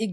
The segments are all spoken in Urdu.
1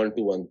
1-to-1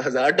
$1000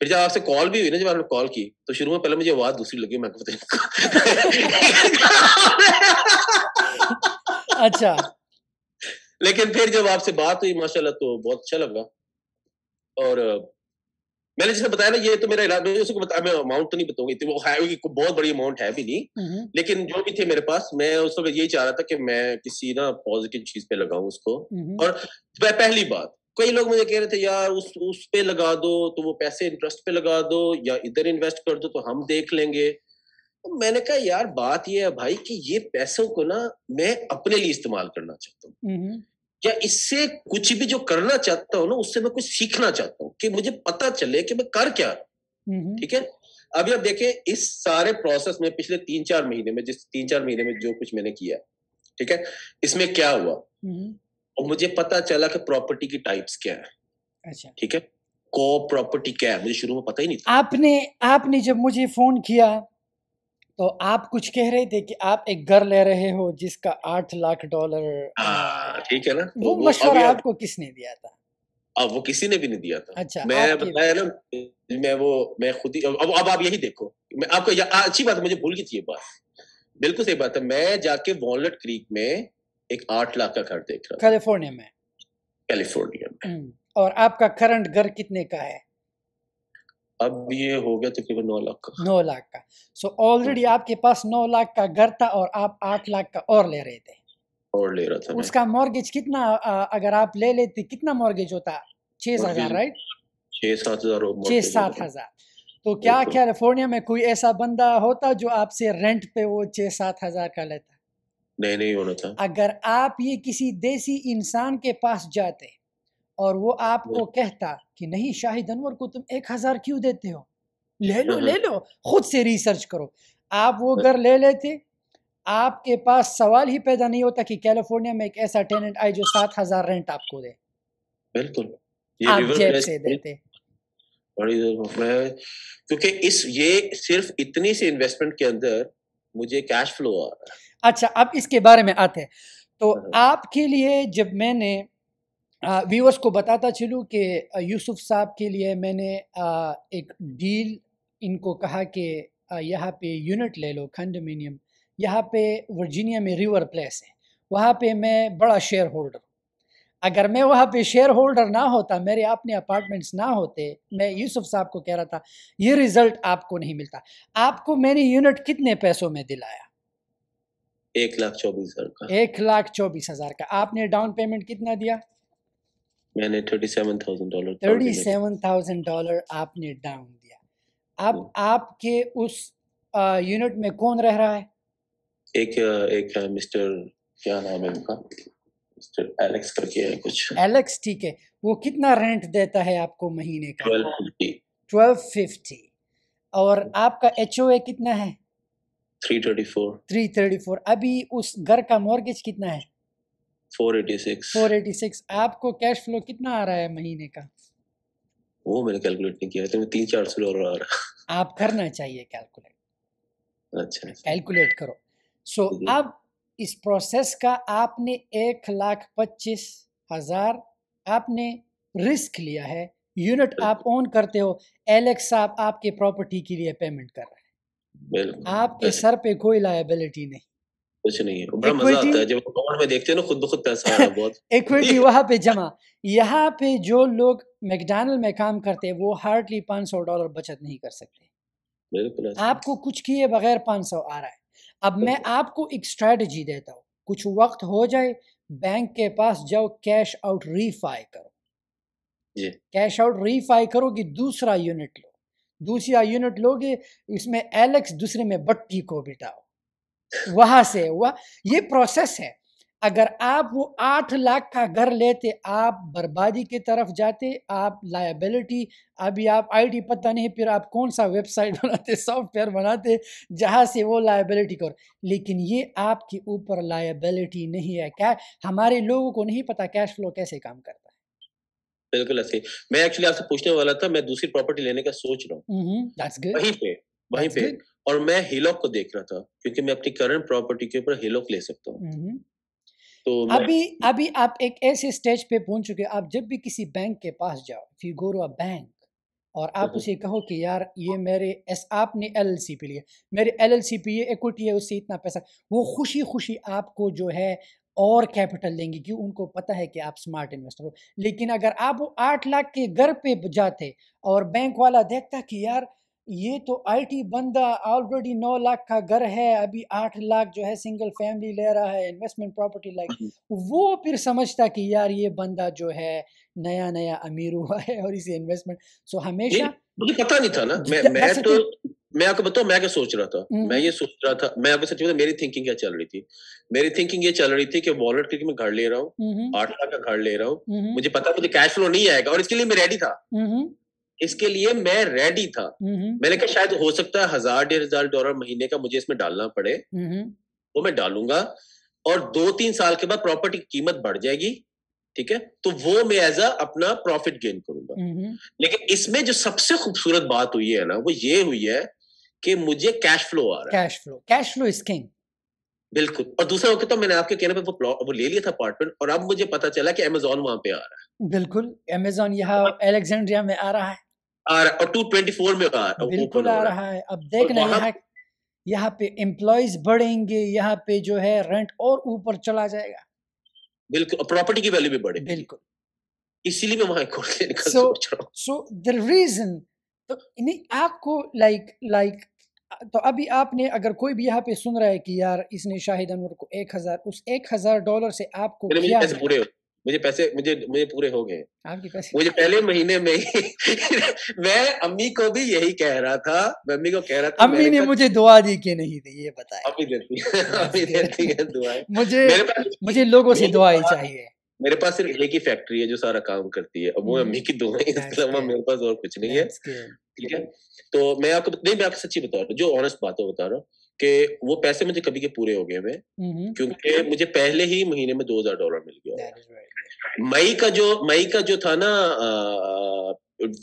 پھر جب آپ سے کال بھی ہوئی نا، جب آپ نے کال کی تو شروع میں پہلے مجھے آواز دوسری لگی، میں کہتے اچھا، لیکن پھر جب آپ سے بات ہوئی ماشاءاللہ تو بہت اچھا لگا. اور میں نے جیسے بتایا نا، یہ تو میرا علاج، میں اس کو بتایا، میں اماؤنٹ تو نہیں بتاؤں گی، وہ ہے بہت بڑی اماؤنٹ ہے بھی نہیں، لیکن جو بھی تھے میرے پاس، میں اس وقت یہی چاہ رہا تھا کہ میں کسی نا پازیٹیو چیز پہ لگاؤں اس کو. اور پہلی بات، کئی لوگ مجھے کہہ رہے تھے یار اس پہ لگا دو تو وہ پیسے انٹرسٹ پہ لگا دو یا ادھر انویسٹ کر دو تو ہم دیکھ لیں گے. میں نے کہا یار بات یہ ہے بھائی کہ یہ پیسوں کو نا میں اپنے لیے استعمال کرنا چاہتا ہوں، یا اس سے کچھ بھی جو کرنا چاہتا ہوں نا اس سے میں کچھ سیکھنا چاہتا ہوں کہ مجھے پتا چلے کہ میں کر کیا. ٹھیک ہے، ابھی آپ دیکھیں اس سارے پروسیس میں پچھلے 3-4 مہینے میں، جس 3-4 مہینے میں جو کچھ میں نے کیا، ٹھیک ہے، اس میں کیا ہوا، اور مجھے پتا چلا کہ پراپرٹی کی ٹائپس کیا ہے. اچھا، ٹھیک ہے، کو پراپرٹی کیا ہے، مجھے شروع میں پتا ہی نہیں تھا. آپ نے جب مجھے فون کیا تو آپ کچھ کہہ رہے تھے کہ آپ ایک گھر لے رہے ہو جس کا $8 لاکھ. ٹھیک ہے نا، وہ مشورہ آپ کو کس نے دیا تھا؟ اب وہ کسی نے بھی نہیں دیا تھا. اچھا، میں بتایا نا، میں خود ہی، اب آپ یہی دیکھو، میں آپ کو اچھی بات ہے، مجھے بھول گئی تھی یہ بات، بالکل صحیح بات ہے. میں جا کے والنٹ کریک میں ایک 8 لاکھ کا گھر دیکھ رہا تھا، کیلیفورنیا میں. اور آپ کا کرنٹ گھر کتنے کا ہے؟ اب یہ ہو گیا تقریباً 9 لاکھ کا. 9 لاکھ کا. سو آلریڈی آپ کے پاس 9 لاکھ کا گھر تھا اور آپ 8 لاکھ کا اور لے رہے تھے. اور لے رہا تھا اس کا مورگیج کتنا، اگر آپ لے لیتے کتنا مورگیج ہوتا؟ 6,000، رائٹ؟ 6-7 ہزار. تو کیا کیلیفورنیا میں کوئی ایسا بندہ ہوتا جو آپ سے رینٹ پہ وہ 6-7 ہزار کا لیتا؟ نہیں ہونا تھا. اگر آپ یہ کسی دیسی انسان کے پاس جاتے اور وہ آپ کو کہتا کہ نہیں شاہد انور کو تم 1,000 کیوں دیتے ہو، لے لو خود سے ریسرچ کرو، آپ وہ گھر لے لیتے. آپ کے پاس سوال ہی پیدا نہیں ہوتا کہ کیلیفورنیا میں ایک ایسا ٹیننٹ آئے جو 7,000 رینٹ آپ کو دے. بالکل، آپ جیب سے دیتے. کیونکہ یہ صرف اتنی سی انویسٹمنٹ کے اندر مجھے کیش فلو آ رہا ہے. اچھا، اب اس کے بارے میں آتے ہیں. تو آپ کے لیے جب میں نے ویورز کو بتاتا چلوں کہ یوسف صاحب کے لیے میں نے ایک ڈیل ان کو کہا کہ یہاں پہ یونٹ لے لو، کنڈومینیم، یہاں پہ ورجینیا میں ریور پلیس ہے، وہاں پہ میں بڑا شیئر ہولڈر. اگر میں وہاں پہ شیئر ہولڈر نہ ہوتا، میرے اپنے اپارٹمنٹس نہ ہوتے، میں یوسف صاحب کو کہہ رہا تھا یہ رزلٹ آپ کو نہیں ملتا. آپ کو میں نے یونٹ کتنے پیسوں میں دلایا؟ 1,24,000 کا. 1,24,000 کا. آپ نے ڈاؤن پیمنٹ کتنا دیا؟ میں نے $37,000. $37,000 آپ نے ڈاؤن دیا. اب آپ کے اس یونٹ میں کون رہ رہا ہے؟ ایک مسٹر، کیا نام ہے ان کا، مسٹر ایلیکس کر کے ہے کچھ. ایلیکس، ٹھیک ہے. وہ کتنا رینٹ دیتا ہے آپ کو مہینے کا؟ 1250. اور آپ کا ایچ او اے کتنا ہے؟ 334. ابھی اس گھر کا مورگیج کتنا ہے؟ 486. آپ کو کیش فلو کتنا آ رہا ہے مہینے کا؟ وہ میں نے کیلکولیٹ نہیں کیا تھا، 3-4 آ رہا. آپ کرنا چاہیے کیلکولیٹ. اچھا، کیلکولیٹ کرو. سو اب اس پروسیس کا آپ نے 1,25,000 آپ نے رسک لیا ہے. یونٹ آپ اون کرتے ہو، ایلیکس صاحب آپ کے پراپرٹی کے لیے پیمنٹ کر رہے ہیں، آپ کے سر پہ کوئی لائبلٹی نہیں. کچھ نہیں ہے. بڑا مزہ آتا ہے جب اکاؤنٹ میں دیکھتے ہیں نا خود بخود پیسہ آ رہا ہے. بہت ایکویٹی وہاں پہ جمع. یہاں پہ جو لوگ میکڈونلڈ میں کام کرتے ہیں وہ ہارڈلی $500 بچت نہیں کر سکتے. آپ کو کچھ کیے بغیر 500 آ رہا ہے. اب میں آپ کو ایک اسٹریٹجی دیتا ہوں، کچھ وقت ہو جائے بینک کے پاس جاؤ، کیش آؤٹ ریفائی کرو. کیش آؤٹ ریفائی کرو گی، دوسرا یونٹ لو. دوسرا یونٹ لو گے، اس میں ایلیکس، دوسرے میں بٹی کو بٹاؤ. وہاں سے یہ پروسیس ہے. اگر آپ وہ 8 لاکھ کا گھر لیتے، آپ بربادی کی طرف جاتے. آپ لائبلٹی، ابھی آپ آئی ٹی پتہ نہیں، پھر آپ کون سا ویب سائٹ بناتے، سافٹ ویئر بناتے جہاں سے وہ لائبلٹی کرو. لیکن یہ آپ کے اوپر لائبلٹی نہیں ہے. کیا ہمارے لوگوں کو نہیں پتا کیش فلو کیسے کام کرتا ہے. بالکل ایسے. میں ایکچولی آپ سے پوچھنے والا تھا، میں دوسری پراپرٹی لینے کا سوچ رہا ہوں وہیں پہ، اور میں ہیلوک کو دیکھ رہا تھا کیونکہ میں اپنی کرنٹ پراپرٹی کے اوپر ہیلوک لے سکتا ہوں. تو ابھی آپ ایک ایسے سٹیج پہ پہنچ چکے، آپ جب بھی کسی بینک کے پاس جاؤ، if you go to a bank اور آپ اسے کہو کہ یار یہ میرے آپ نے ایل ایل سی پہ لیا، میرے ایل ایل سی پہ یہ ایکوٹی ہے، اس سے اتنا پیسہ، وہ خوشی خوشی آپ کو جو ہے اور کیپٹل دیں گے، کیوں ان کو پتہ ہے کہ آپ سمارٹ انویسٹر ہو. لیکن اگر آپ وہ 8 لاکھ کے گھر پہ جاتے اور بینک والا دیکھتا کہ یار یہ تو آئی ٹی بندہ آلریڈی 9 لاکھ کا گھر ہے، ابھی 8 لاکھ جو ہے سنگل فیملی لے رہا ہے انویسٹمنٹ پراپرٹی لائک، وہ پھر سمجھتا کہ یار یہ بندہ جو ہے نیا نیا امیر ہوا ہے اور اسے انویسٹمنٹ. سو ہمیشہ مجھے پتا نہیں تھا نا، میں آپ کو بتاؤں میں کیا سوچ رہا تھا. میں یہ سوچ رہا تھا، میں آپ کو سچ بتا، میری تھنکنگ کیا چل رہی تھی. میری تھنکنگ یہ چل رہی تھی کہ والٹ کیونکہ میں گھر لے رہا ہوں، 8 لاکھ کا گھر لے رہا ہوں، مجھے پتا مجھے کیش فلو نہیں آئے گا، اور اس کے لیے میں ریڈی تھا. اس کے لیے میں ریڈی تھا. میں نے کہا شاید ہو سکتا ہے $1000-1500 مہینے کا مجھے اس میں ڈالنا پڑے، وہ میں ڈالوں گا، اور 2-3 سال کے بعد پراپرٹی کی قیمت بڑھ جائے گی، ٹھیک ہے، تو وہ میں ایز اے اپنا پروفٹ گین کروں گا. لیکن اس میں جو سب سے خوبصورت بات ہوئی ہے نا، وہ یہ ہوئی ہے کہ مجھے کیش فلو آ رہا ہے. Cash flow is king. بالکل. اور دوسرا وقت تو میں نے آپ کے کہنے پہ وہ لے لیا تھا اپارٹمنٹ، اور اب مجھے پتا چلا کہ امیزون وہاں پہ آ رہا ہے. بالکل، امیزون یہاں الیگزینڈریا میں آ رہا ہے، اور 224 میں بالکل آ رہا ہے. اب دیکھنا یہاں پہ امپلائیز بڑھیں گے، یہاں پہ جو ہے رینٹ اور اوپر چلا جائے گا. بالکل، پراپرٹی کی ویلیو بھی بڑھے. بالکل، اسی لیے میں وہاں کھولنے کا سوچ رہا ہوں. سو the reason تو آپ کو لائک تو ابھی آپ نے اگر کوئی بھی یہاں پہ سن رہا ہے کہ یار اس نے شاہد انور کو اس $1000 سے آپ کو کیا مجھے پورے ہو گئے. آپ کے پیسے مجھے پہلے مہینے میں میں امی کو بھی یہی کہہ رہا تھا، میں امی کو کہہ رہا تھا، امی نے مجھے دعا دی کہ نہیں دی، یہ بتائیں. امی دیتی ہے دعائیں. مجھے لوگوں سے دعائیں چاہیے. میرے پاس صرف ایک ہی فیکٹری ہے جو سارا کام کرتی ہے، وہ امی کی دعائیں، اس کے علاوہ میرے پاس اور کچھ نہیں ہے. ٹھیک ہے، تو میں آپ کو سچی بتا رہا ہوں، جو آنےسٹ باتیں بتا رہا ہوں، کہ وہ پیسے مجھے کبھی کے پورے ہو گئے ہوئے، کیونکہ مجھے پہلے ہی مہینے میں $2000 مل گیا. مئی کا جو تھا نا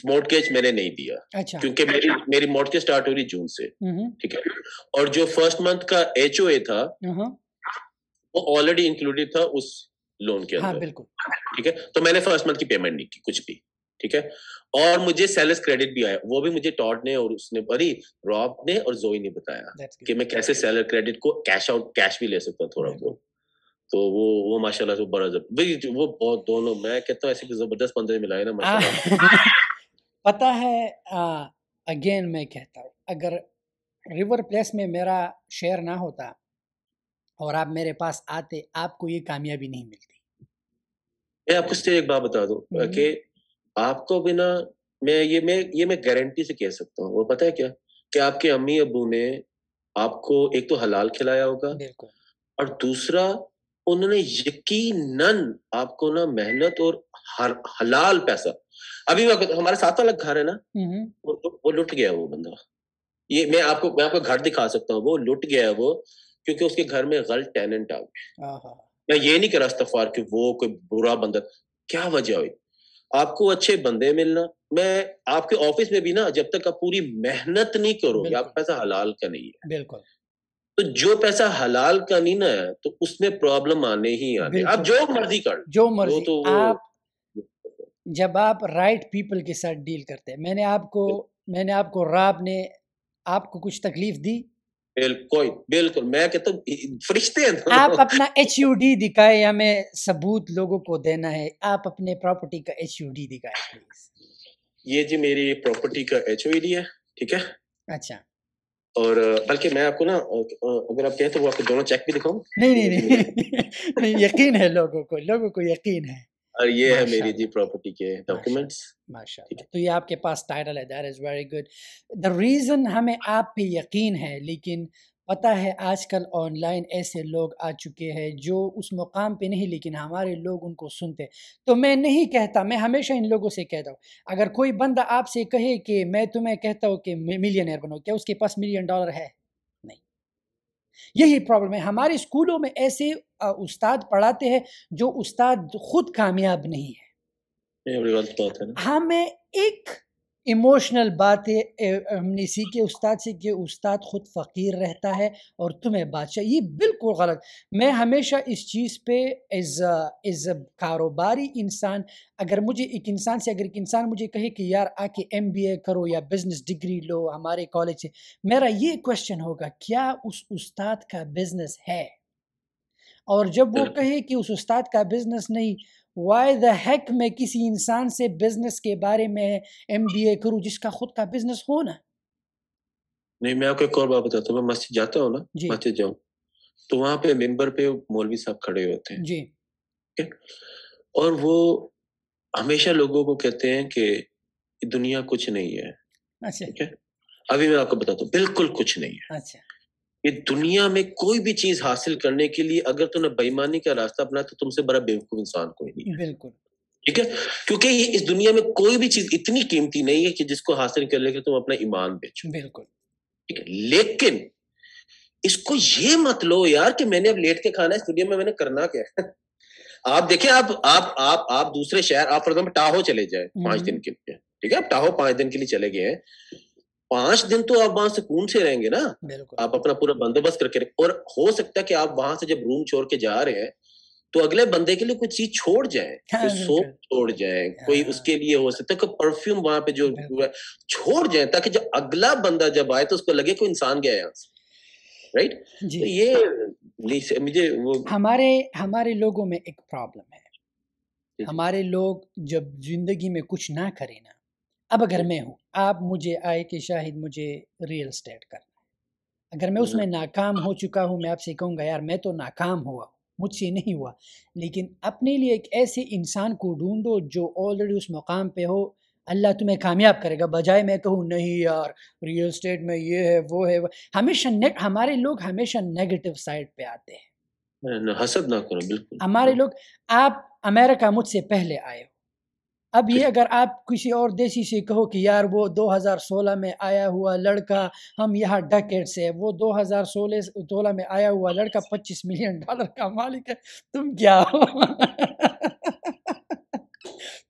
مورٹگیج میں نے نہیں دیا، کیونکہ میری مورٹگیج سٹارٹ ہو رہی جون سے، ٹھیک ہے، اور جو فرسٹ منتھ کا HOA تھا وہ آلریڈی انکلوڈیڈ تھا اس لون کے اندر. ٹھیک ہے، تو میں نے فرسٹ منتھ کی پیمنٹ نہیں کی کچھ بھی. ٹھیک ہے، اور مجھے سیلرز کریڈٹ بھی آیا، وہ بھی مجھے ٹاڈ نے اور اس نے راب نے اور زوئی نے بتایا کہ میں کیسے سیلر کریڈٹ کو کیش بھی لے سکتا ہوں تھوڑا بہت. تو وہ ماشاءاللہ سے بڑا وہ بہت دونوں، میں کہتا ہوں ایسے زبردست بندے ملائے نا ماشاءاللہ. پتا ہے اگین میں کہتا ہوں، اگر ریور پلیس میں میرا شیئر نہ ہوتا اور آپ میرے پاس آتے، آپ کو یہ کامیابی نہیں ملتی. میں آپ کو صرف ایک بات بتا دوں کہ آپ کو بنا میں گارنٹی سے کہہ سکتا ہوں، وہ پتہ ہے کیا، کہ آپ کے امی ابو نے آپ کو ایک تو حلال کھلایا ہوگا، اور دوسرا انہوں نے یقیناً آپ کو نا محنت اور حلال پیسہ. ابھی ہمارے ساتھ والا گھر ہے نا، وہ لٹ گیا وہ بندہ. یہ میں آپ کو گھر دکھا سکتا ہوں، وہ لٹ گیا وہ، کیونکہ اس کے گھر میں غلط ٹیننٹ آ گئے. میں یہ نہیں کر رہا استغفار کہ وہ کوئی برا بندہ، کیا وجہ ہوئی. آپ کو اچھے بندے ملنا، میں آپ کے آفس میں بھی نا جب تک آپ پوری محنت نہیں کرو گے، آپ پیسہ حلال کا نہیں ہے. بالکل. تو جو پیسہ حلال کا نہیں نا ہے تو اس میں پرابلم آنے ہی آنے. آپ جو مرضی کر، جو مرضی آپ، جب آپ رائٹ پیپل کے ساتھ ڈیل کرتے ہیں. میں نے آپ کو راب نے آپ کو کچھ تکلیف دی؟ بالکل میں کہتا ہوں فرشتے ہیں. آپ اپنا HUD دکھائے، ہمیں ثبوت لوگوں کو دینا ہے. آپ اپنے پراپرٹی کا HUD دکھائے پلیز. یہ جی میری پراپرٹی کا HOD ہے، ٹھیک ہے. اچھا، اور بلکہ میں آپ کو نا اگر آپ کہیں تو وہ آپ کو دونوں چیک بھی دکھاؤں. نہیں یقین ہے لوگوں کو یقین ہے. اور یہ ہے میری جی پراپرٹی کے ڈاکیومنٹس. ماشاءاللہ. تو یہ آپ کے پاس ٹائٹل ہے، that is very good. The reason ہمیں آپ پہ یقین ہے، لیکن پتہ ہے آج کل آن لائن ایسے لوگ آ چکے ہیں جو اس مقام پہ نہیں، لیکن ہمارے لوگ ان کو سنتے. تو میں نہیں کہتا، میں ہمیشہ ان لوگوں سے کہتا ہوں، اگر کوئی بندہ آپ سے کہے کہ میں تمہیں کہتا ہوں کہ ملینئر بنو، کیا اس کے پاس $1 ملین ہے؟ نہیں. یہی پرابلم ہے. ہمارے اسکولوں میں ایسے استاد پڑھاتے ہیں جو استاد خود کامیاب نہیں ہے. ہمیں ایک ایموشنل باتیں ہم نے سیکھے استاد سے کہ استاد خود فقیر رہتا ہے اور تمہیں بادشاہ. یہ بالکل غلط. میں ہمیشہ اس چیز پہ ایز اے کاروباری انسان، اگر ایک انسان مجھے کہے کہ یار آ کے MBA کرو یا بزنس ڈگری لو ہمارے کالج سے، میرا یہ کوشچن ہوگا کیا اس استاد کا بزنس ہے؟ اور جب وہ کہے کہ اس استاد کا بزنس نہیں، وائی دا ہیک میں کسی انسان سے بزنس کے بارے میں MBA کروں جس کا خود کا بزنس ہونا. نہیں، میں آپ کو ایک اور بات بتاتا ہوں. میں مسجد جاتا ہوں نا، مسجد جاؤں تو وہاں پہ ممبر پہ مولوی صاحب کھڑے ہوتے ہیں جی، اور وہ ہمیشہ لوگوں کو کہتے ہیں کہ دنیا کچھ نہیں ہے. اچھا ٹھیک ہے، ابھی میں آپ کو بتاتا ہوں بالکل کچھ نہیں ہے. اچھا، یہ دنیا میں کوئی بھی چیز حاصل کرنے کے لیے اگر تم نے بےایمانی کا راستہ اپنا تو تم سے بڑا بیوقوف انسان کوئی نہیں ہے. بالکل ٹھیک ہے، کیونکہ یہ اس دنیا میں کوئی بھی چیز اتنی قیمتی نہیں ہے کہ جس کو حاصل کر لے کے تم اپنا ایمان بیچو. بالکل. ٹھیک ہے، لیکن اس کو یہ مت لو یار کہ میں نے اب لیٹ کے کھانا ہے، اس دنیا میں نے کرنا کیا ہے. آپ دیکھیں، آپ دوسرے شہر، آپ فار ٹاہو چلے جائیں 5 دن کے لیے. ٹھیک ہے، آپ ٹاہو 5 دن کے لیے چلے گئے ہیں، 5 دن تو آپ وہاں سکون سے رہیں گے نا. آپ اپنا پورا بندوبست کر کے رہیں، اور ہو سکتا ہے کہ آپ وہاں سے جب روم چھوڑ کے جا رہے ہیں تو اگلے بندے کے لیے کوئی چیز چھوڑ جائیں، کوئی سوپ چھوڑ جائیں، کوئی اس کے لیے ہو سکتا ہے کوئی پرفیوم وہاں پہ جو چھوڑ جائیں، تاکہ جو اگلا بندہ جب آئے تو اس کو لگے کوئی انسان گیا ہے یہاں سے. رائٹ جی. یہ مجھے وہ ہمارے لوگوں میں ایک پرابلم ہے. ہمارے لوگ جب زندگی میں کچھ نہ کریں نا، اب اگر میں ہوں، آپ مجھے آئے کہ شاہد مجھے ریل اسٹیٹ کرنا ہے، اگر میں اس میں ناکام ہو چکا ہوں، میں آپ سے کہوں گا یار میں تو ناکام ہوا ہوں، مجھ سے نہیں ہوا. لیکن اپنے لیے ایک ایسے انسان کو ڈھونڈو جو آلریڈی اس مقام پہ ہو، اللہ تمہیں کامیاب کرے گا. بجائے میں کہوں نہیں یار ریل اسٹیٹ میں یہ ہے وہ ہے. ہمیشہ ہمارے لوگ ہمیشہ نیگیٹو سائڈ پہ آتے ہیں. حسد نہ کرو. بالکل ہمارے لوگ، آپ امریکہ مجھ سے پہلے آئے ہو، اب یہ اگر آپ کسی اور دیسی سے کہو کہ یار وہ 2016 میں آیا ہوا لڑکا، ہم یہاں ڈکیٹ سے، وہ 2016 میں آیا ہوا لڑکا $25 ملین کا مالک ہے، تم کیا ہو؟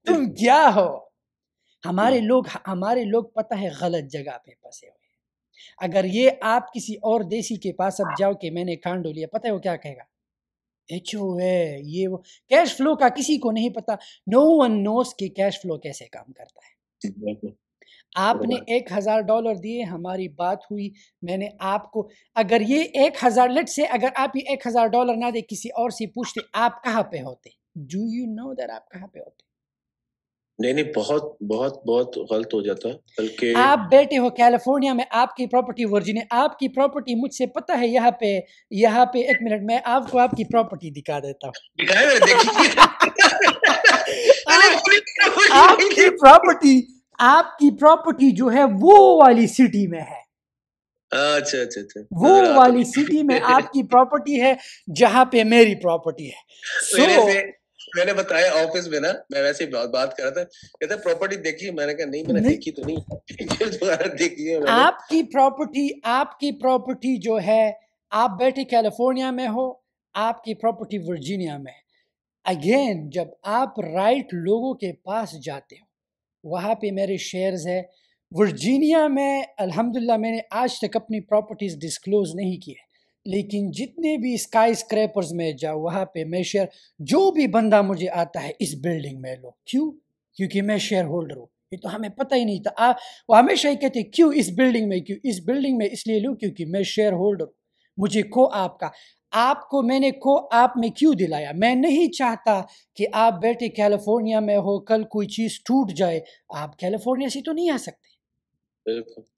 تم کیا ہو؟ ہمارے لوگ پتہ ہے غلط جگہ پہ پھنسے ہوئے. اگر یہ آپ کسی اور دیسی کے پاس اب جاؤ کہ میں نے کانڈو لیا، پتہ ہے وہ کیا کہے گا؟ ہے یہ وہ کیش فلو کا کسی کو نہیں پتا. نو ون نوز کہ کیش فلو کیسے کام کرتا ہے. آپ نے $1000 دیے، ہماری بات ہوئی، میں نے آپ کو، اگر یہ 1000 لیٹ سے اگر آپ یہ $1000 نہ دے کسی اور سے پوچھتے آپ کہاں پہ ہوتے؟ ڈو یو نو دیٹ آپ کہاں پہ ہوتے؟ نہیں، بہت بہت بہت غلط ہو جاتا. بلکہ آپ بیٹھے ہو کیلیفورنیا میں، آپ کی پراپرٹی ورجن ہے، آپ کی پراپرٹی مجھ سے پتہ ہے یہاں پہ 1 منٹ میں آپ کو آپ کی پراپرٹی دکھا دیتا ہوں. آپ کی پراپرٹی جو ہے وہ والی سٹی میں ہے. اچھا وہ والی سٹی میں آپ کی پراپرٹی ہے جہاں پہ میری پراپرٹی ہے. میں نے بتایا آفس میں نا، میں ویسے ہی بات کر رہا تھا، کہتا پراپرٹی دیکھی؟ میں نے کہا نہیں، میں نے دیکھی تو نہیں. دیکھی ہے آپ کی پراپرٹی جو ہے، آپ بیٹھے کیلیفورنیا میں ہو، آپ کی پراپرٹی ورجینیا میں. اگین جب آپ رائٹ لوگوں کے پاس جاتے ہو، وہاں پہ میرے شیئرز ہے ورجینیا میں. الحمدللہ میں نے آج تک اپنی پراپرٹیز ڈسکلوز نہیں کی ہے، لیکن جتنے بھی اسکائی اسکریپرز میں جاؤ وہاں پہ میں شیئر، جو بھی بندہ مجھے آتا ہے اس بلڈنگ میں لو. کیوں؟ کیونکہ میں شیئر ہولڈر ہوں. یہ تو ہمیں پتہ ہی نہیں تھا. وہ ہمیشہ ہی کہتے کیوں اس بلڈنگ میں، کیوں اس بلڈنگ میں؟ اس لیے لوں کیونکہ میں شیئر ہولڈر ہوں. مجھے آپ کو میں نے آپ میں کیوں دلایا؟ میں نہیں چاہتا کہ آپ بیٹھے کیلیفورنیا میں ہو، کل کوئی چیز ٹوٹ جائے. آپ کیلیفورنیا سے تو نہیں آ سکتے.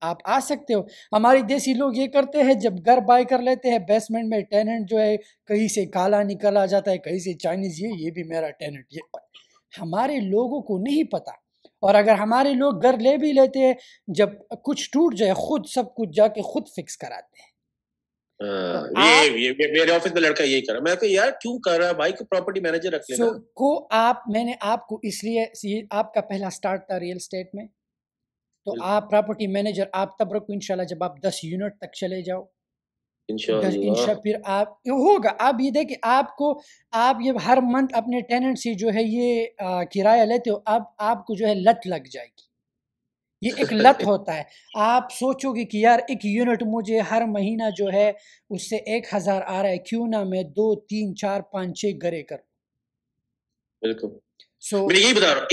آپ آ سکتے ہو. ہماری دیسی لوگ یہ کرتے ہیں، جب گھر بائی کر لیتے ہیں بیسمنٹ میں ٹیننٹ جو ہے کہیں سے کالا نکل آ جاتا ہے، کہیں سے چائنیز، یہ بھی میرا ٹیننٹ. یہ ہمارے لوگوں کو نہیں پتا. اور اگر ہمارے لوگ گھر لے بھی لیتے ہیں، جب کچھ ٹوٹ جائے خود سب کچھ جا کے خود فکس کراتے ہیں. میرے آفس میں لڑکا یہی کرا. میں کہا یار کیوں کر رہا بھائی، کو پراپرٹی مینیجر رکھ لینا. میں نے آپ کو اس لیے، آپ کا پہلا سٹارٹ تھا ریل اسٹیٹ میں، تو آپ پراپرٹی مینیجر آپ تب رکھو انشاءاللہ جب آپ 10 یونٹ تک چلے جاؤ انشاءاللہ. پھر آپ ہوگا. آپ یہ دیکھیں، آپ یہ ہر منتھ اپنے ٹیننٹ سے جو ہے یہ کرایہ لیتے ہو، اب آپ کو جو ہے لت لگ جائے گی. یہ ایک لت ہوتا ہے. آپ سوچو گے کہ یار ایک یونٹ مجھے ہر مہینہ جو ہے اس سے 1000 آ رہا ہے, کیوں نہ میں 2 3 4 5 6 گھرے کروں. بالکل سو میں یہی بتا رہا ہوں,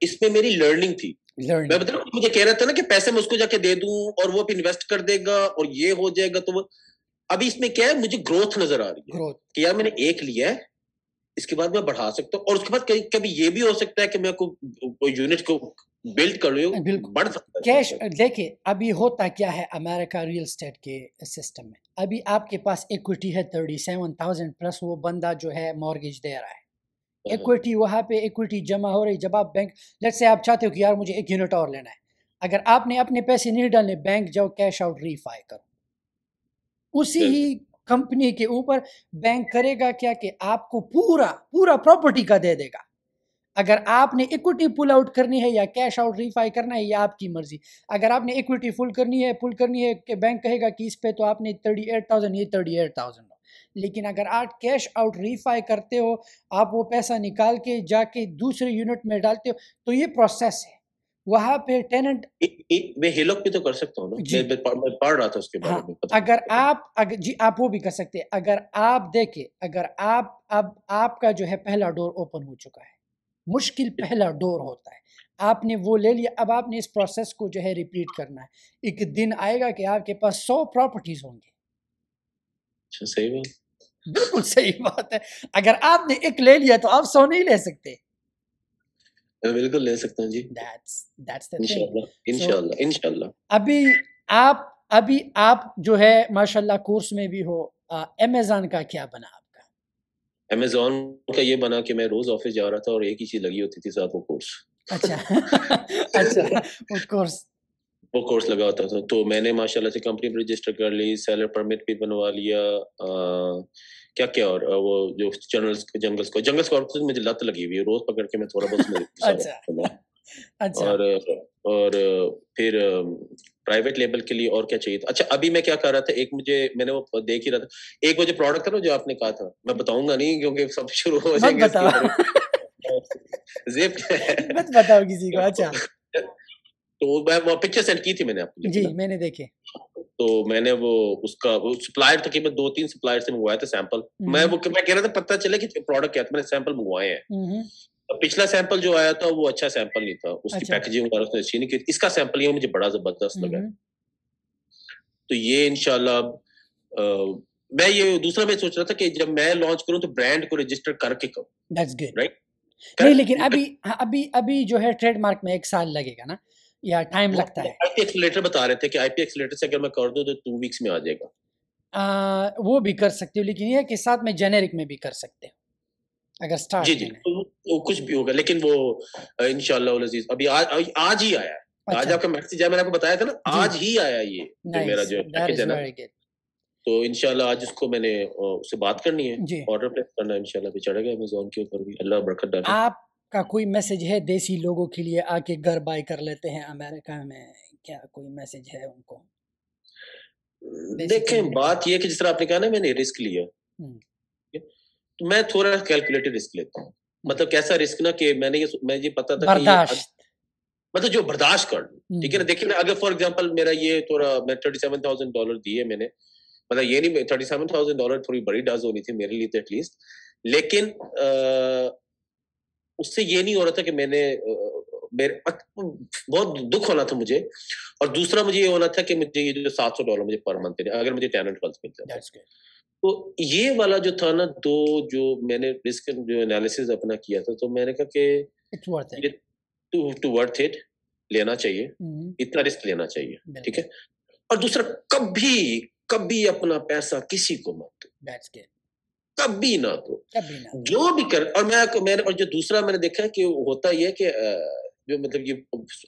اس میں میری لرننگ تھی. میں بتا رہا ہوں, مجھے کہہ رہا تھا نا کہ پیسے میں اس کو جا کے دے دوں اور وہ انویسٹ کر دے گا اور یہ ہو جائے گا, تو وہ ابھی اس میں کیا ہے, مجھے گروتھ نظر آ رہی ہے کہ یار میں نے ایک لیا ہے, اس کے بعد میں بڑھا سکتا ہوں, اور اس کے بعد کبھی یہ بھی ہو سکتا ہے کہ میں کوئی یونٹ کو بلڈ کر لوں, بڑھ سکتا ہے کیش. دیکھیں ابھی ہوتا کیا ہے امریکہ ریل اسٹیٹ کے سسٹم میں, ابھی آپ کے پاس ایکوٹی ہے 37,000 پلس وہ بندہ جو ہے مارگیج دے رہا ہے, ایکوٹی وہاں پہ ایکوٹی جمع ہو رہی. جب آپ بینک لیٹ سے آپ چاہتے ہو کہ یار مجھے 1 یونٹ اور لینا ہے, اگر آپ نے اپنے پیسے نہیں ڈالنے, بینک جاؤ کیش آؤٹ ریفائی کرو, اسی ہی کمپنی کے اوپر بینک کرے گا کیا کہ آپ کو پورا پراپرٹی کا دے دے گا. اگر آپ نے ایکوٹی پل آؤٹ کرنی ہے یا کیش آؤٹ ریفائی کرنا ہے, یہ آپ کی مرضی. اگر آپ نے ایکوٹی پل کرنی ہے کہ بینک کہے گا کہ اس پہ تو آپ نے 38,000, یہ 38,000 ہو. لیکن اگر آپ کیش آؤٹ ریفائی کرتے ہو, آپ وہ پیسہ نکال کے جا کے دوسرے یونٹ میں ڈالتے ہو, تو یہ پروسیس ہے. وہاں پہ ٹیننٹ میں ہیلوک بھی تو کر سکتا ہوں نا, میں پڑھ رہا تھا اس کے بارے میں. اگر آپ وہ بھی کر سکتے ہیں. اگر آپ دیکھیں, اگر آپ کا جو ہے پہلا ڈور اوپن ہو چکا ہے, مشکل پہلا ڈور ہوتا ہے, آپ نے وہ لے لیا, اب آپ نے اس پروسیس کو جو ہے ریپیٹ کرنا ہے. ایک دن آئے گا کہ آپ کے پاس 100 پراپرٹیز ہوں گے. صحیح بات, بالکل صحیح بات ہے. اگر آپ نے ایک لے لیا تو آپ 100 نہیں لے سکتے. بالکل لے سکتا ہوں جی, that's the thing. انشاءاللہ. ابھی آپ جو ہے ماشاءاللہ کورس میں بھی ہو, امیزون کا کیا بنا آپ کا؟ امیزون کا یہ بنا کہ میں روز آفس جا رہا تھا اور ایک ہی چیز لگی ہوتی تھی ساتھ, وہ کورس. اچھا وہ کورس لگا ہوتا تھا. تو میں نے ماشاءاللہ سے کمپنی بھی رجسٹر کر لی, سیلر پرمٹ بھی بنوا لیا, کیا اور وہ جو جنگل کو مجھے لت لگی ہوئی ہے, روز پکڑ کے میں تھوڑا بہت اور پھر پرائیویٹ لیبل کے لیے اور کیا چاہیے تھا. اچھا ابھی میں کیا کر رہا تھا, میں نے وہ دیکھ ہی رہا تھا, ایک وہ جو پروڈکٹ تھا نا جو آپ نے کہا تھا, میں بتاؤں گا نہیں کیونکہ سب شروع ہو جائیں گے مت بتاؤ کسی کو. اچھا تو وہ پکچر سینڈ کی تھی میں نے آپ کو. جی میں نے دیکھے. تو میں نے وہ اس کا سپلائر تقریباً 2-3 سپلائر سے منگوایا تھا سیمپل. میں کہہ رہا تھا پتہ چلے کہ پروڈکٹ کیا تھا, میں نے سیمپل منگوائے ہیں. پچھلا سیمپل جو آیا تھا وہ اچھا سیمپل نہیں تھا, اس کی پیکیجنگ وغیرہ اچھی نہیں کی. اس کا سیمپل یہ مجھے بڑا زبردست لگا. تو یہ انشاءاللہ میں یہ دوسرا میں سوچ رہا تھا کہ جب میں لانچ کروں تو برانڈ کو رجسٹر کر کے کروں. That's good. نہیں لیکن ابھی جو ہے ٹریڈ مارک میں 1 سال لگے گا نا, یا ٹائم لگتا ہے؟ آئی پی ایکسیلیٹر بتا رہے تھے کہ آئی پی ایکسیلیٹر سے اگر میں کر دوں تو 2 ویکس میں آ جائے گا. وہ بھی کر سکتے ہو, لیکن یہ کہ ساتھ میں جنیرک میں بھی کر سکتے ہو اگر سٹارٹ. جی وہ کچھ بھی ہوگا, لیکن وہ انشاءاللہ العزیز ابھی آج ہی آیا ہے. آج آپ کا میسج ہے, میں نے آپ کو بتایا تھا نا, آج ہی آیا یہ جو میرا جو پیکیج ہے نا. تو انشاءاللہ آج اس کو میں نے اس سے بات کرنی ہے, آرڈر پلیس کرنا ہے, انشاءاللہ بھی چڑھے گا امیزون کے اوپر بھی. اللہ برکت ڈالے. آپ کا کوئی میسج ہے دیسی لوگوں کے لیے آ کے گھر بائی کر لیتے ہیں امریکہ میں, کیا کوئی میسج ہے ان کو؟ دیکھیں بات یہ کہ جس طرح آپ نے کہا نا میں نے رسک لیا, تو میں تھوڑا کیلکولیٹڈ رسک لیتا ہوں. مطلب کیسا رسک نا کہ میں یہ پتا تھا کہ مطلب جو برداشت کر لوں, ٹھیک ہے نا. دیکھیں اگر فار ایگزامپل میرا یہ تھوڑا میں $37,000 دیے میں نے, مطلب یہ نہیں $37,000 تھوڑی بڑی ڈاز ہونی تھی میرے لیے ایٹ لیسٹ, لیکن اس سے یہ نہیں ہو رہا تھا کہ میں نے بہت دکھ ہونا تھا مجھے, اور دوسرا مجھے یہ ہونا تھا کہ مجھے یہ جو $700 مجھے پر منتھ اگر مجھے ٹیننٹ ولز مل جاتا. تو یہ والا جو تھا نا, جو میں نے رسک جو انالیسز اپنا کیا تھا, تو میں نے کہا کہ ٹو ورتھ اٹ لینا چاہیے, اتنا رسک لینا چاہیے, ٹھیک ہے. اور دوسرا کبھی اپنا پیسہ کسی کو مت دو, کبھی نہ دو, جو بھی کر. اور میں اور جو دوسرا میں نے دیکھا ہے کہ ہوتا یہ کہ جو مطلب یہ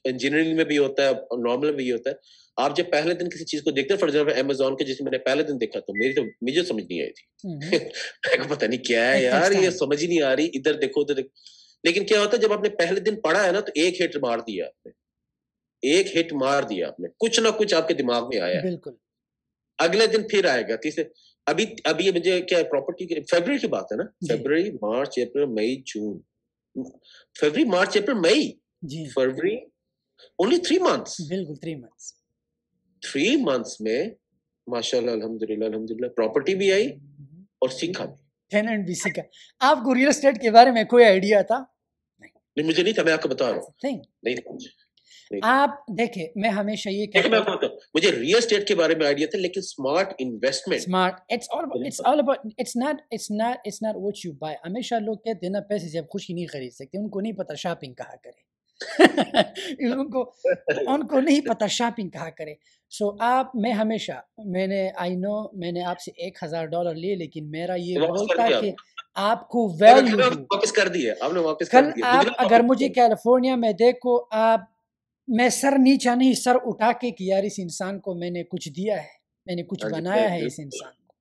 انجینئرنگ میں بھی ہوتا ہے, نارمل میں بھی ہوتا ہے, آپ جب پہلے دن کسی چیز کو دیکھتے ہیں, فار ایگزامپل امیزون کے جس میں نے پہلے دن دیکھا تو مجھے سمجھ نہیں آئی تھی. پتہ نہیں کیا ہے یار, یہ سمجھ ہی نہیں آ رہی, ادھر دیکھو ادھر دیکھو. لیکن کیا ہوتا ہے جب آپ نے پہلے دن پڑھا ہے نا, تو ایک ہٹ مار دیا آپ نے, کچھ نہ کچھ آپ کے دماغ میں آیا. بالکل اگلے دن پھر آئے گا, تیسرے. ابھی مجھے کیا پراپرٹی کی فیبرری کی بات ہے نا, فیبرری مارچ اپریل مئی جون, فیبرری مارچ اپریل مئی, فروری only 3 months. بالکل 3 months. 3 months میں ماشاءاللہ الحمدللہ پراپرٹی بھی آئی اور سیکھا بھی. ٹیننٹ بھی سیکھا. آپ کو ریئل اسٹیٹ کے بارے میں کوئی آئیڈیا تھا؟ نہیں مجھے نہیں تھا, میں آپ کو بتا رہا ہوں. نہیں آپ دیکھیں میں ہمیشہ یہ کہتا ہوں مجھے ریئل اسٹیٹ کے بارے میں آئیڈیا تھا, لیکن smart investment it's not what you buy. ہمیشہ لوگ کہتے ہیں نا پیسے سے آپ خوشی نہیں خرید سکتے. ان کو نہیں پتا شاپنگ کہاں کرے. ان کو نہیں پتا شاپنگ کہاں کرے. سو آپ میں ہمیشہ میں نے آپ سے $1,000 لیے, لیکن میرا یہ گول تھا کہ آپ کو ویلیو واپس کر دیے آپ نے, واپس کل آپ اگر مجھے کیلیفورنیا میں دیکھو, آپ میں سر نیچا نہیں سر اٹھا کے کہ یار اس انسان کو میں نے کچھ دیا ہے, میں نے کچھ بنایا ہے اس انسان کو.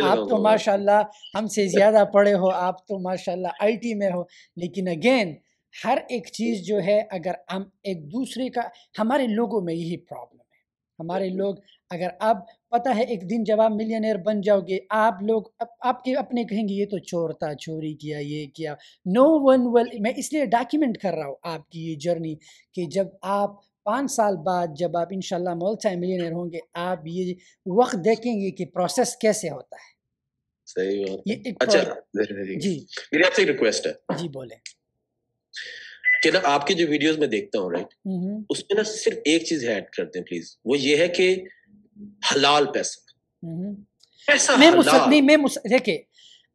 آپ تو ماشاءاللہ ہم سے زیادہ پڑھے ہو, آپ تو ماشاءاللہ آئی ٹی میں ہو, لیکن اگین ہر ایک چیز جو ہے اگر ہم ایک دوسرے کا, ہمارے لوگوں میں یہی پرابلم ہے. ہمارے لوگ اگر اب پتہ ہے ایک دن جب آپ ملینئر بن جاؤ گے, آپ لوگ آپ کے اپنے کہیں گے یہ تو چور تھا, چوری کیا, یہ کیا. نو ون ول, میں اس لیے ڈاکیومنٹ کر رہا ہوں آپ کی یہ جرنی کہ جب آپ 5 سال بعد جب آپ انشاءاللہ ملٹی ملینئر ہوں گے, آپ یہ وقت دیکھیں گے کہ پروسیس کیسے ہوتا ہے. صحیح بات. یہ ایک اچھا جی میری آپ سے ایک ریکویسٹ ہے. جی بولیں. کہ نا آپ کی جو ویڈیوز میں دیکھتا ہوں رائٹ, اس میں نا صرف ایک چیز ایڈ کرتے ہیں پلیز, وہ یہ ہے کہ حلال پیسہ. میں دیکھیں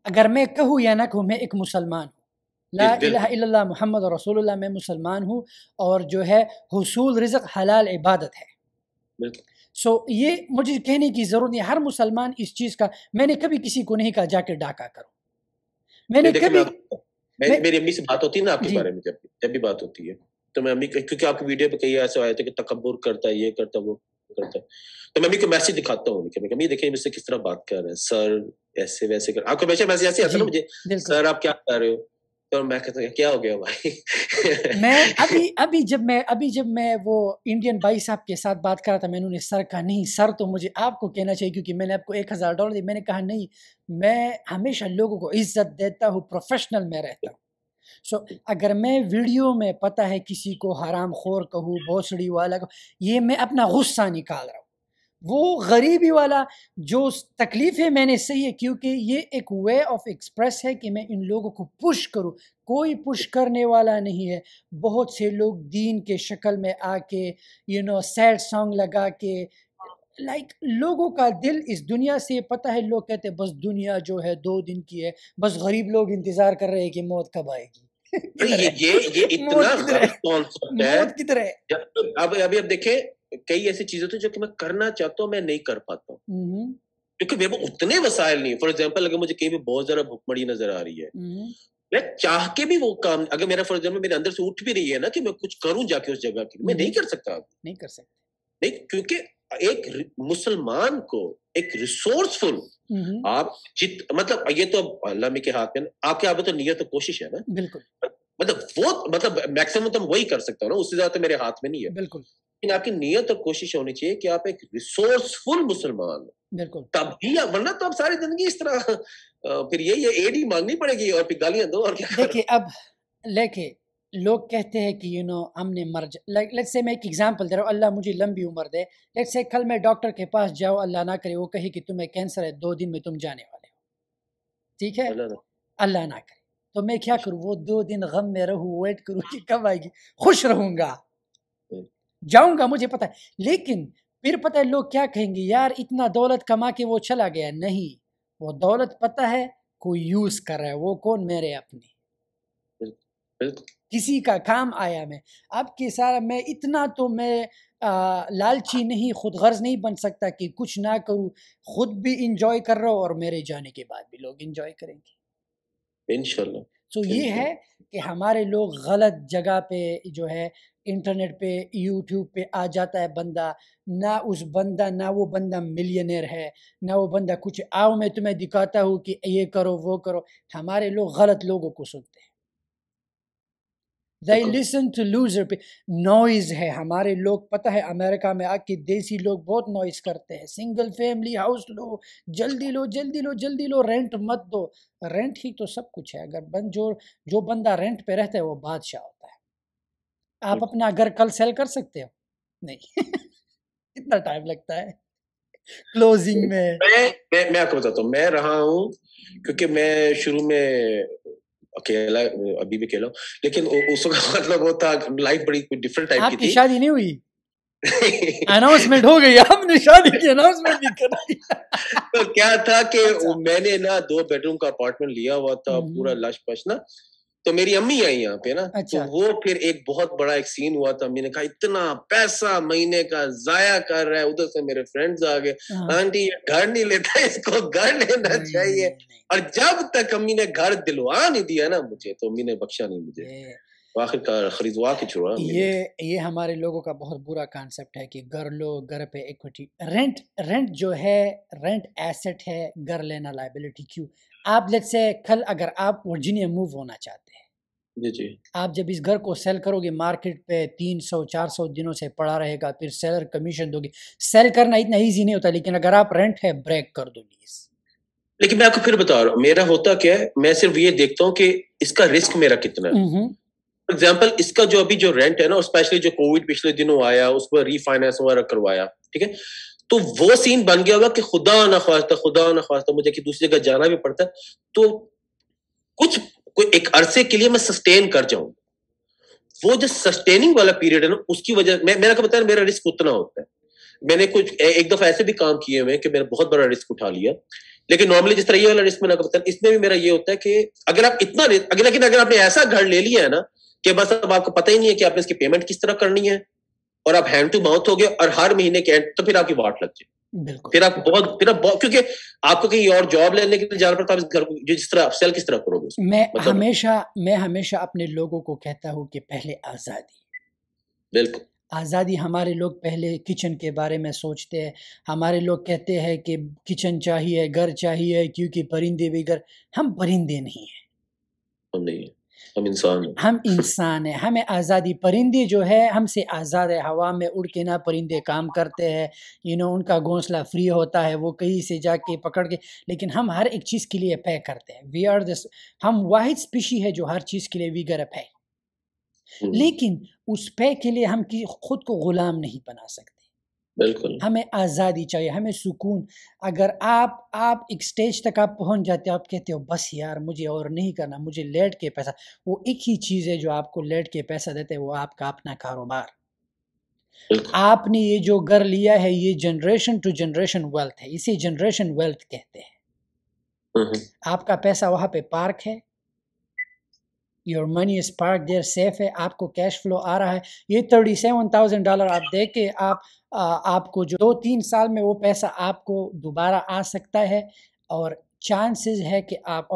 اگر میں کہوں یا نہ کہوں, میں ایک مسلمان ہوں, لا الہ الا اللہ محمد رسول اللہ, میں مسلمان ہوں, اور جو ہے حصول رزق حلال عبادت ہے. سو یہ مجھے کہنے کی ضرورت نہیں, ہر مسلمان اس چیز کا, میں نے کبھی کسی کو نہیں کہا جا کے ڈاکہ کرو. میں نے کبھی میری امی سے بات ہوتی ہے نا آپ کے بارے میں, جب بھی بات ہوتی ہے تو میں امی, کیونکہ آپ کی ویڈیو پہ کئی ایسے آئے تھے کہ تکبر کرتا ہے, یہ کرتا ہے, وہ کرتا ہے, تو میں امی کو میسج دکھاتا ہوں کہ امی دیکھیں مجھ سے کس طرح بات کر رہے ہیں, سر ایسے ویسے کر. آپ کو ہمیشہ میسج ایسے آتا ہے نا مجھے, سر آپ کیا کر رہے ہو, تو میں کہتا ہوں کیا ہو گیا بھائی. میں ابھی جب میں وہ انڈین بھائی صاحب کے ساتھ بات کر رہا تھا, میں نے سر کہا نہیں سر تو مجھے آپ کو کہنا چاہیے کیونکہ میں نے آپ کو $1,000 دیا. میں نے کہا نہیں, میں ہمیشہ لوگوں کو عزت دیتا ہوں, پروفیشنل میں رہتا ہوں. سو اگر میں ویڈیو میں پتہ ہے کسی کو حرام خور کہوں, بھوسڑی والا کہوں, یہ میں اپنا غصہ نکال رہا ہوں. وہ غریبی والا جو تکلیف ہے میں نے صحیح ہے, کیونکہ یہ ایک وے آف ایکسپریس ہے کہ میں ان لوگوں کو پش کروں. کوئی پش کرنے والا نہیں ہے. بہت سے لوگ دین کے شکل میں آ کے سیڈ سانگ لگا کے لوگوں کا دل اس دنیا سے, پتہ ہے لوگ کہتے ہیں بس دنیا جو ہے 2 دن کی ہے, بس غریب لوگ انتظار کر رہے ہیں کہ موت کب آئے گی. یہ اتنا غلط کانسیپٹ ہے. موت کدھر ہے؟ ابھی دیکھیں کئی ایسی چیزیں تو جو کہ میں کرنا چاہتا ہوں میں نہیں کر پاتا ہوں, کیونکہ میرے کو اتنے وسائل نہیں. فار ایگزامپل اگر مجھے کہیں بھی بہت زیادہ بھوک مری نظر آ رہی ہے, میں چاہ کے بھی وہ کام, اگر میرا فار ایگزامپل میرے اندر سے اٹھ بھی رہی ہے نا کہ میں کچھ کروں جا کے اس جگہ کی, میں نہیں کر سکتا. نہیں کر سکتے نہیں, کیونکہ ایک مسلمان کو ایک ریسورسفل آپ مطلب یہ تو اللہ کے ہاتھ میں, آپ کے آپ تو نیت و کوشش ہے نا, بالکل, مطلب میکسیمم تو وہی کر سکتا ہوں نا, اس سے زیادہ میرے ہاتھ میں نہیں ہے. بالکل, لیکن آپ کی نیت اور کوشش ہونی چاہیے کہ آپ ایک ریسورسفل مسلمان, بالکل, تب ہی, ورنہ تو آپ ساری زندگی اس طرح پھر یہ ایڈ ہی مانگنی پڑے گی اور پھر گالیاں دو اور کیا. دیکھیں اب لوگ کہتے ہیں کہ ہم نے مر لیٹس سے, میں ایک ایگزامپل دے رہا ہوں, اللہ مجھے لمبی عمر دے. لیٹس سے کل میں ڈاکٹر کے پاس جاؤ, اللہ نہ کرے وہ کہے کہ تمہیں کینسر ہے, 2 دن میں تم جانے والے ہو, ٹھیک ہے, اللہ نہ کرے, تو میں کیا کروں؟ وہ 2 دن غم میں رہوں, ویٹ کروں کہ کب آئے گی. خوش رہوں گا, جاؤں گا, مجھے پتہ ہے. لیکن پھر پتہ ہے لوگ کیا کہیں گے, یار اتنا دولت کما کے وہ چلا گیا. نہیں, وہ دولت پتہ ہے کوئی یوز کر رہا ہے. وہ کون؟ میرے اپنے, کسی کا کام آیا. میں اب کے سارا, میں اتنا تو میں لالچی نہیں, خود غرض نہیں بن سکتا کہ کچھ نہ کروں. خود بھی انجوائے کر رہا ہوں اور میرے جانے کے بعد بھی لوگ انجوائے کریں گے انشاءاللہ. سو یہ ہے کہ ہمارے لوگ غلط جگہ پہ جو ہے انٹرنیٹ پہ, یوٹیوب پہ آ جاتا ہے بندہ, نہ وہ بندہ ملینئر ہے, نہ وہ بندہ کچھ. آؤ میں تمہیں دکھاتا ہوں کہ یہ کرو وہ کرو. ہمارے لوگ غلط لوگوں کو سنتے ہیں. They listen to loser پہ. نوائز ہے ہمارے لوگ, پتہ ہے امریکہ میں آ کے دیسی لوگ بہت نوائز کرتے ہیں. سنگل فیملی ہاؤس لو, جلدی لو جلدی لو جلدی لو, رینٹ مت دو. رینٹ ہی تو سب کچھ ہے. اگر جو بندہ رینٹ پہ رہتا ہے وہ بادشاہ ہوتا ہے. آپ اپنا گھر کل سیل کر سکتے ہو؟ نہیں کتنا ٹائم لگتا ہے کلوزنگ میں؟ میں آپ کو بتاتا ہوں، میں رہا ہوں کیونکہ میں شروع میں اکیلا، ابھی بھی اکیلا ہوں، لیکن اس وقت مطلب وہ تھا لائف بڑی ڈفرنٹ ٹائپ کی تھی. آپ کی شادی نہیں ہوئی؟ اناؤنسمنٹ ہو گئی، آپ نے شادی کی اناؤنسمنٹ نہیں کرائی. تو کیا تھا کہ میں نے نا 2 بیڈروم کا اپارٹمنٹ لیا ہوا تھا پورا لش پش نا. تو میری امی آئی یہاں پہ نا، تو وہ پھر ایک بہت بڑا ایک سین ہوا تھا. امی نے کہا اتنا پیسہ مہینے کا ضائع کر رہا ہے. ادھر سے میرے فرینڈز آ گئے، آنٹی گھر نہیں لیتا، اس کو گھر لینا چاہیے. اور جب تک امی نے گھر دلوا نہیں دیا نا مجھے، تو امی نے بخشا نہیں مجھے، آخر کار خریدوا کے چھوڑا. یہ ہمارے لوگوں کا بہت برا کانسیپٹ ہے کہ گھر لو، گھر پہ ایکوٹی. رینٹ جو ہے، رینٹ ایسٹ ہے، گھر لینا لائبلٹی. کیوں؟ آپ لیٹ سے کل اگر آپ ورجینیا موو ہونا چاہتے ہیں، جی آپ جب اس گھر کو سیل کرو گے مارکیٹ پہ 300-400 دنوں سے پڑا رہے گا، پھر سیلر کمیشن دو گے. سیل کرنا اتنا ایزی نہیں ہوتا، لیکن اگر آپ رینٹ ہے بریک کر دو لیز. لیکن میں آپ کو پھر بتا رہا ہوں میرا ہوتا کیا ہے، میں صرف یہ دیکھتا ہوں کہ اس کا رسک میرا کتنا ہے. فار ایگزامپل اس کا جو ابھی جو رینٹ ہے نا، اسپیشلی جو کووڈ پچھلے دنوں آیا، اس پر ری فائنانس وغیرہ کروایا، ٹھیک ہے، تو وہ سین بن گیا ہوگا کہ خدا نہ خواستہ مجھے کہ دوسری جگہ جانا بھی پڑتا ہے، تو کچھ کوئی ایک عرصے کے لیے میں سسٹین کر جاؤں. وہ جو سسٹیننگ والا پیریڈ ہے نا، اس کی وجہ میرا کو پتا ہے میرا رسک اتنا ہوتا ہے. میں نے کچھ ایک دفعہ ایسے بھی کام کیے ہوئے کہ میں نے بہت بڑا رسک اٹھا لیا. لیکن نارملی جس طرح یہ والا رسک میں نے پتا ہے، اس میں بھی میرا یہ ہوتا ہے کہ اگر آپ اتنا لیکن اگر آپ نے ایسا گھر لے لیا ہے نا کہ بس اب آپ کو پتہ ہی نہیں ہے کہ آپ نے اس کی پیمنٹ کس طرح کرنی ہے، اور آپ ہینڈ ٹو ماؤتھ ہو گئے اور ہر مہینے کے اینڈ، تو پھر آپ کی واٹ لگ جائے. پھر آپ بہت کیونکہ آپ کو کہیں اور جاب لینے کے لیے جانا پڑتا ہے، اس گھر کو جس طرح آپ سیل کس طرح کرو گے. میں ہمیشہ اپنے لوگوں کو کہتا ہوں کہ پہلے آزادی. بالکل آزادی. ہمارے لوگ پہلے کچن کے بارے میں سوچتے ہیں. ہمارے لوگ کہتے ہیں کہ کچن چاہیے، گھر چاہیے، کیونکہ پرندے بھی گھر. ہم پرندے نہیں ہیں، ہم نہیں ہیں، ہم انسان ہیں. ہم انسان ہیں، ہمیں آزادی. پرندے جو ہے ہم سے آزاد ہے، ہوا میں اڑ کے نہ پرندے کام کرتے ہیں، ان کا گھونسلہ فری ہوتا ہے، وہ کہیں سے جا کے پکڑ کے. لیکن ہم ہر ایک چیز کے لیے پے کرتے ہیں. ہم واحد اسپیشی ہے جو ہر چیز کے لیے وی گر پے. لیکن اس پے کے لیے ہم خود کو غلام نہیں بنا سکتے. بالکل ہمیں آزادی چاہیے، ہمیں سکون. اگر آپ ایک سٹیج تک آپ پہنچ جاتے ہو، آپ کہتے ہو بس یار مجھے اور نہیں کرنا، مجھے لیٹ کے پیسہ. وہ ایک ہی چیز ہے جو آپ کو لیٹ کے پیسہ دیتے، وہ آپ کا اپنا کاروبار. آپ نے یہ جو گھر لیا ہے، یہ جنریشن ٹو جنریشن ویلتھ ہے، اسے جنریشن ویلتھ کہتے ہیں. آپ کا پیسہ وہاں پہ پارک ہے، your money is park there, safe ہے، آپ کو کیش فلو آ رہا ہے. یہ $37,000 آپ دے کے آپ کو جو 2-3 سال میں وہ پیسہ آپ کو دوبارہ آ سکتا ہے. اور چانسز ہے کہ آپ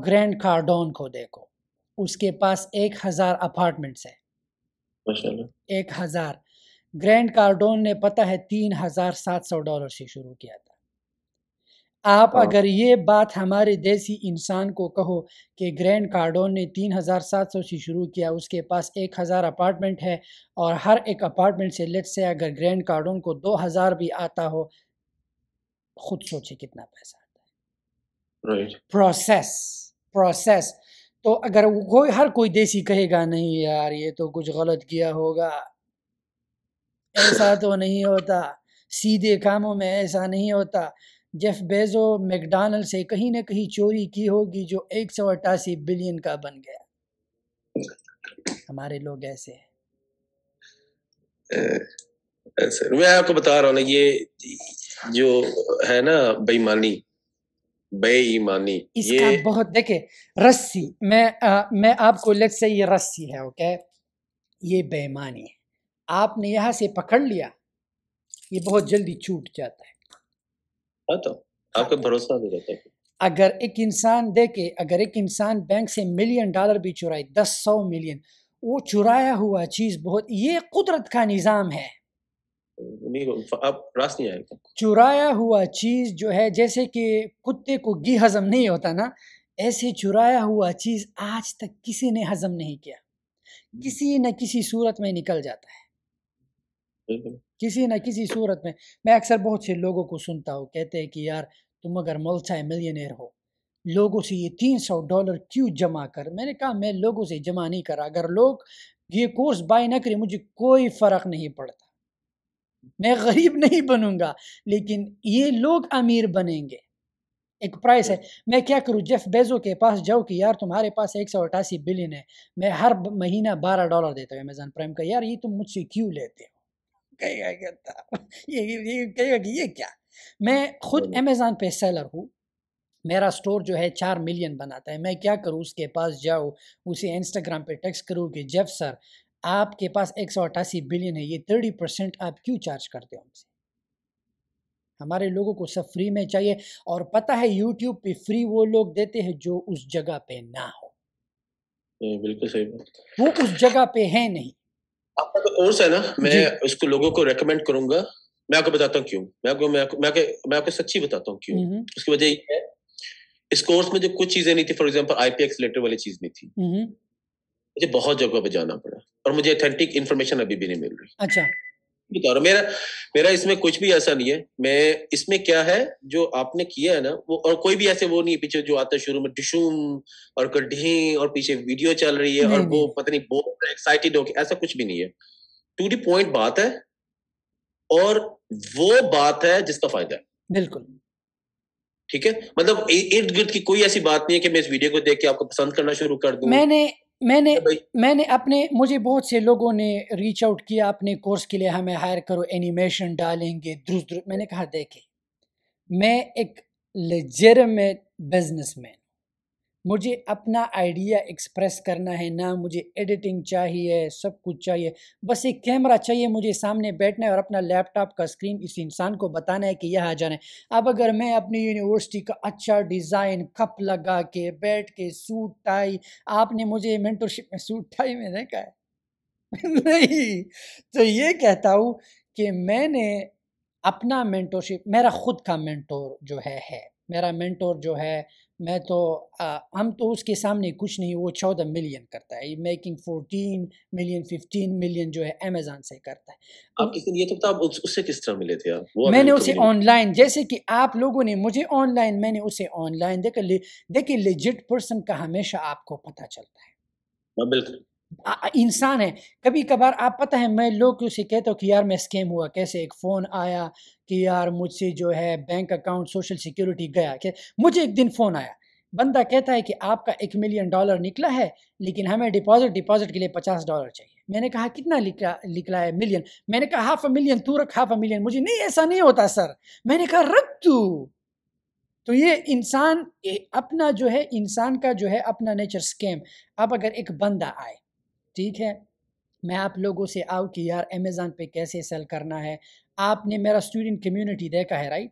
گرینڈ کارڈون کو دیکھو، اس کے پاس 1000 اپارٹمنٹس ہے. 1000. گرینڈ کارڈون نے پتہ ہے $3,700 سے شروع کیا تھا. آپ اگر یہ بات ہمارے دیسی انسان کو کہو کہ گرینڈ کارڈون نے 3,700 سے شروع کیا، اس کے پاس 1000 اپارٹمنٹ ہے، اور ہر ایک اپارٹمنٹ سے لیٹ سے اگر گرینڈ کارڈون کو 2000 بھی آتا ہو، خود سوچے کتنا پیسہ آتا ہے. پروسیس. تو اگر ہر کوئی دیسی کہے گا نہیں یار یہ تو کچھ غلط کیا ہوگا، ایسا تو نہیں ہوتا، سیدھے کاموں میں ایسا نہیں ہوتا. جیف بیزو میکڈونلڈ سے کہیں نہ کہیں چوری کی ہوگی جو 188 بلین کا بن گیا. ہمارے لوگ ایسے ہیں. میں آپ کو بتا رہا ہوں نا، یہ جو ہے نا بے ایمانی اس کا بہت دیکھے رسی. میں آپ کو لیٹ سے یہ رسی ہے، اوکے، یہ بے ایمانی ہے. آپ نے یہاں سے پکڑ لیا، یہ بہت جلدی چھوٹ جاتا ہے. تو آپ کا بھروسہ نہیں رہتا. اگر ایک انسان بینک سے $1 ملین بھی چرائے، 100 ملین، وہ چرایا ہوا چیز بہت، یہ قدرت کا نظام ہے. آپ راست نہیں آئے گا. چرایا ہوا چیز جو ہے، جیسے کہ کتے کو گھی ہضم نہیں ہوتا نا، ایسے چرایا ہوا چیز آج تک کسی نے ہضم نہیں کیا، کسی نہ کسی صورت میں نکل جاتا ہے، کسی نہ کسی صورت میں. میں اکثر بہت سے لوگوں کو سنتا ہوں، کہتے ہیں کہ یار تم اگر ملٹی ملینئر ہو، لوگوں سے یہ $300 کیوں جمع کر. میں نے کہا میں لوگوں سے جمع نہیں کرا. اگر لوگ یہ کورس بائی نہ کرے مجھے کوئی فرق نہیں پڑتا، میں غریب نہیں بنوں گا لیکن یہ لوگ امیر بنیں گے. ایک پرائس ہے. میں کیا کروں جیف بیزو کے پاس جاؤ کہ یار تمہارے پاس 188 بلین ہے، میں ہر مہینہ $12 دیتا ہوں امیزون پرائم کا، یار یہ تم مجھ سے کیوں لیتے ہو؟ کہے گا کہ یہ کیا. میں خود امیزون پہ سیلر ہوں، میرا سٹور جو ہے 4 ملین بناتا ہے. میں کیا کروں اس کے پاس جاؤ، اسے انسٹاگرام پہ ٹیکسٹ کروں کہ جیف سر آپ کے پاس 188 بلین ہے، یہ 30% آپ کیوں چارج کرتے ہو ہم سے؟ ہمارے لوگوں کو سب فری میں چاہیے، اور پتہ ہے یوٹیوب پہ فری وہ لوگ دیتے ہیں جو اس جگہ پہ نہ ہو. بالکل صحیح بات، وہ اس جگہ پہ ہے نہیں. آپ کا کورس ہے نا، میں اس کو لوگوں کو ریکمینڈ کروں گا. میں آپ کو بتاتا ہوں کیوں، میں آپ کو سچی بتاتا ہوں کیوں. اس کی وجہ یہ ہے اس کورس میں جو کچھ چیزیں نہیں تھی، for example I P X litre والی چیز نہیں تھی، مجھے بہت جگہ پہ جانا پڑا اور مجھے اتھینٹک انفارمیشن ابھی بھی نہیں مل رہی. اچھا بتا رہا ہوں میرا اس میں کچھ بھی ایسا نہیں ہے. میں اس میں کیا ہے جو آپ نے کیا ہے نا وہ، اور کوئی بھی ایسے وہ نہیں پیچھے جو آتا ہے شروع میں ڈشوم اور کڈھیں اور پیچھے ویڈیو چل رہی ہے اور وہ پتہ نہیں بہت ایکسائٹیڈ ہو کے، ایسا کچھ بھی نہیں ہے. ٹو دی پوائنٹ بات ہے اور وہ بات ہے جس کا فائدہ ہے. بالکل ٹھیک ہے، مطلب ارد گرد کی کوئی ایسی بات نہیں ہے کہ میں اس ویڈیو کو دیکھ کے آپ کو پسند کرنا شروع کر دوں. میں نے اپنے، مجھے بہت سے لوگوں نے ریچ آؤٹ کیا اپنے کورس کے لیے، ہمیں ہائر کرو، اینیمیشن ڈالیں گے درست. میں نے کہا دیکھیں میں ایک لیجرمیٹ بزنس مین، مجھے اپنا آئیڈیا ایکسپریس کرنا ہے، نہ مجھے ایڈیٹنگ چاہیے، سب کچھ چاہیے، بس ایک کیمرہ چاہیے مجھے سامنے بیٹھنا ہے اور اپنا لیپ ٹاپ کا اسکرین اس انسان کو بتانا ہے کہ یہاں جانا ہے. اب اگر میں اپنی یونیورسٹی کا اچھا ڈیزائن کپ لگا کے بیٹھ کے سوٹ ٹائی، آپ نے مجھے مینٹورشپ میں سوٹ ٹائی میں دیکھا ہے نہیں، تو یہ کہتا ہوں کہ میں نے اپنا مینٹورشپ، میرا خود کا مینٹور جو ہے میرا مینٹور جو ہے، میں تو ہم تو اس کے سامنے کچھ نہیں، وہ 14 ملین کرتا ہے، میکنگ 14 ملین 15 ملین جو ہے امیزون سے کرتا ہے. آپ کسی یہ تو بتا آپ اس سے کس طرح ملے تھے آپ؟ میں نے اسے آن لائن، جیسے کہ آپ لوگوں نے مجھے آن لائن، میں نے اسے آن لائن دیکھیں لیجٹ پرسن کا ہمیشہ آپ کو پتہ چلتا ہے. بالکل انسان ہے. کبھی کبھار آپ پتہ ہے میں لوگ اسے کہتا ہوں کہ یار میں اسکیم ہوا کیسے، ایک فون آیا کہ یار مجھ سے جو ہے بینک اکاؤنٹ سوشل سیکیورٹی گیا. کہ مجھے ایک دن فون آیا، بندہ کہتا ہے کہ آپ کا $1 ملین نکلا ہے لیکن ہمیں ڈپازٹ کے لیے $50 چاہیے. میں نے کہا کتنا نکلا ہے؟ ملین. میں نے کہا $500,000 تو رکھ $500,000. مجھے نہیں ایسا نہیں ہوتا سر. میں نے کہا رکھ تو یہ انسان اپنا جو ہے، انسان کا جو ہے اپنا نیچر اسکیم. اب اگر ایک بندہ آئے، ٹھیک ہے، میں آپ لوگوں سے آؤ کہ یار امیزون پہ کیسے سیل کرنا ہے. آپ نے میرا اسٹوڈنٹ کمیونٹی دیکھا ہے رائٹ؟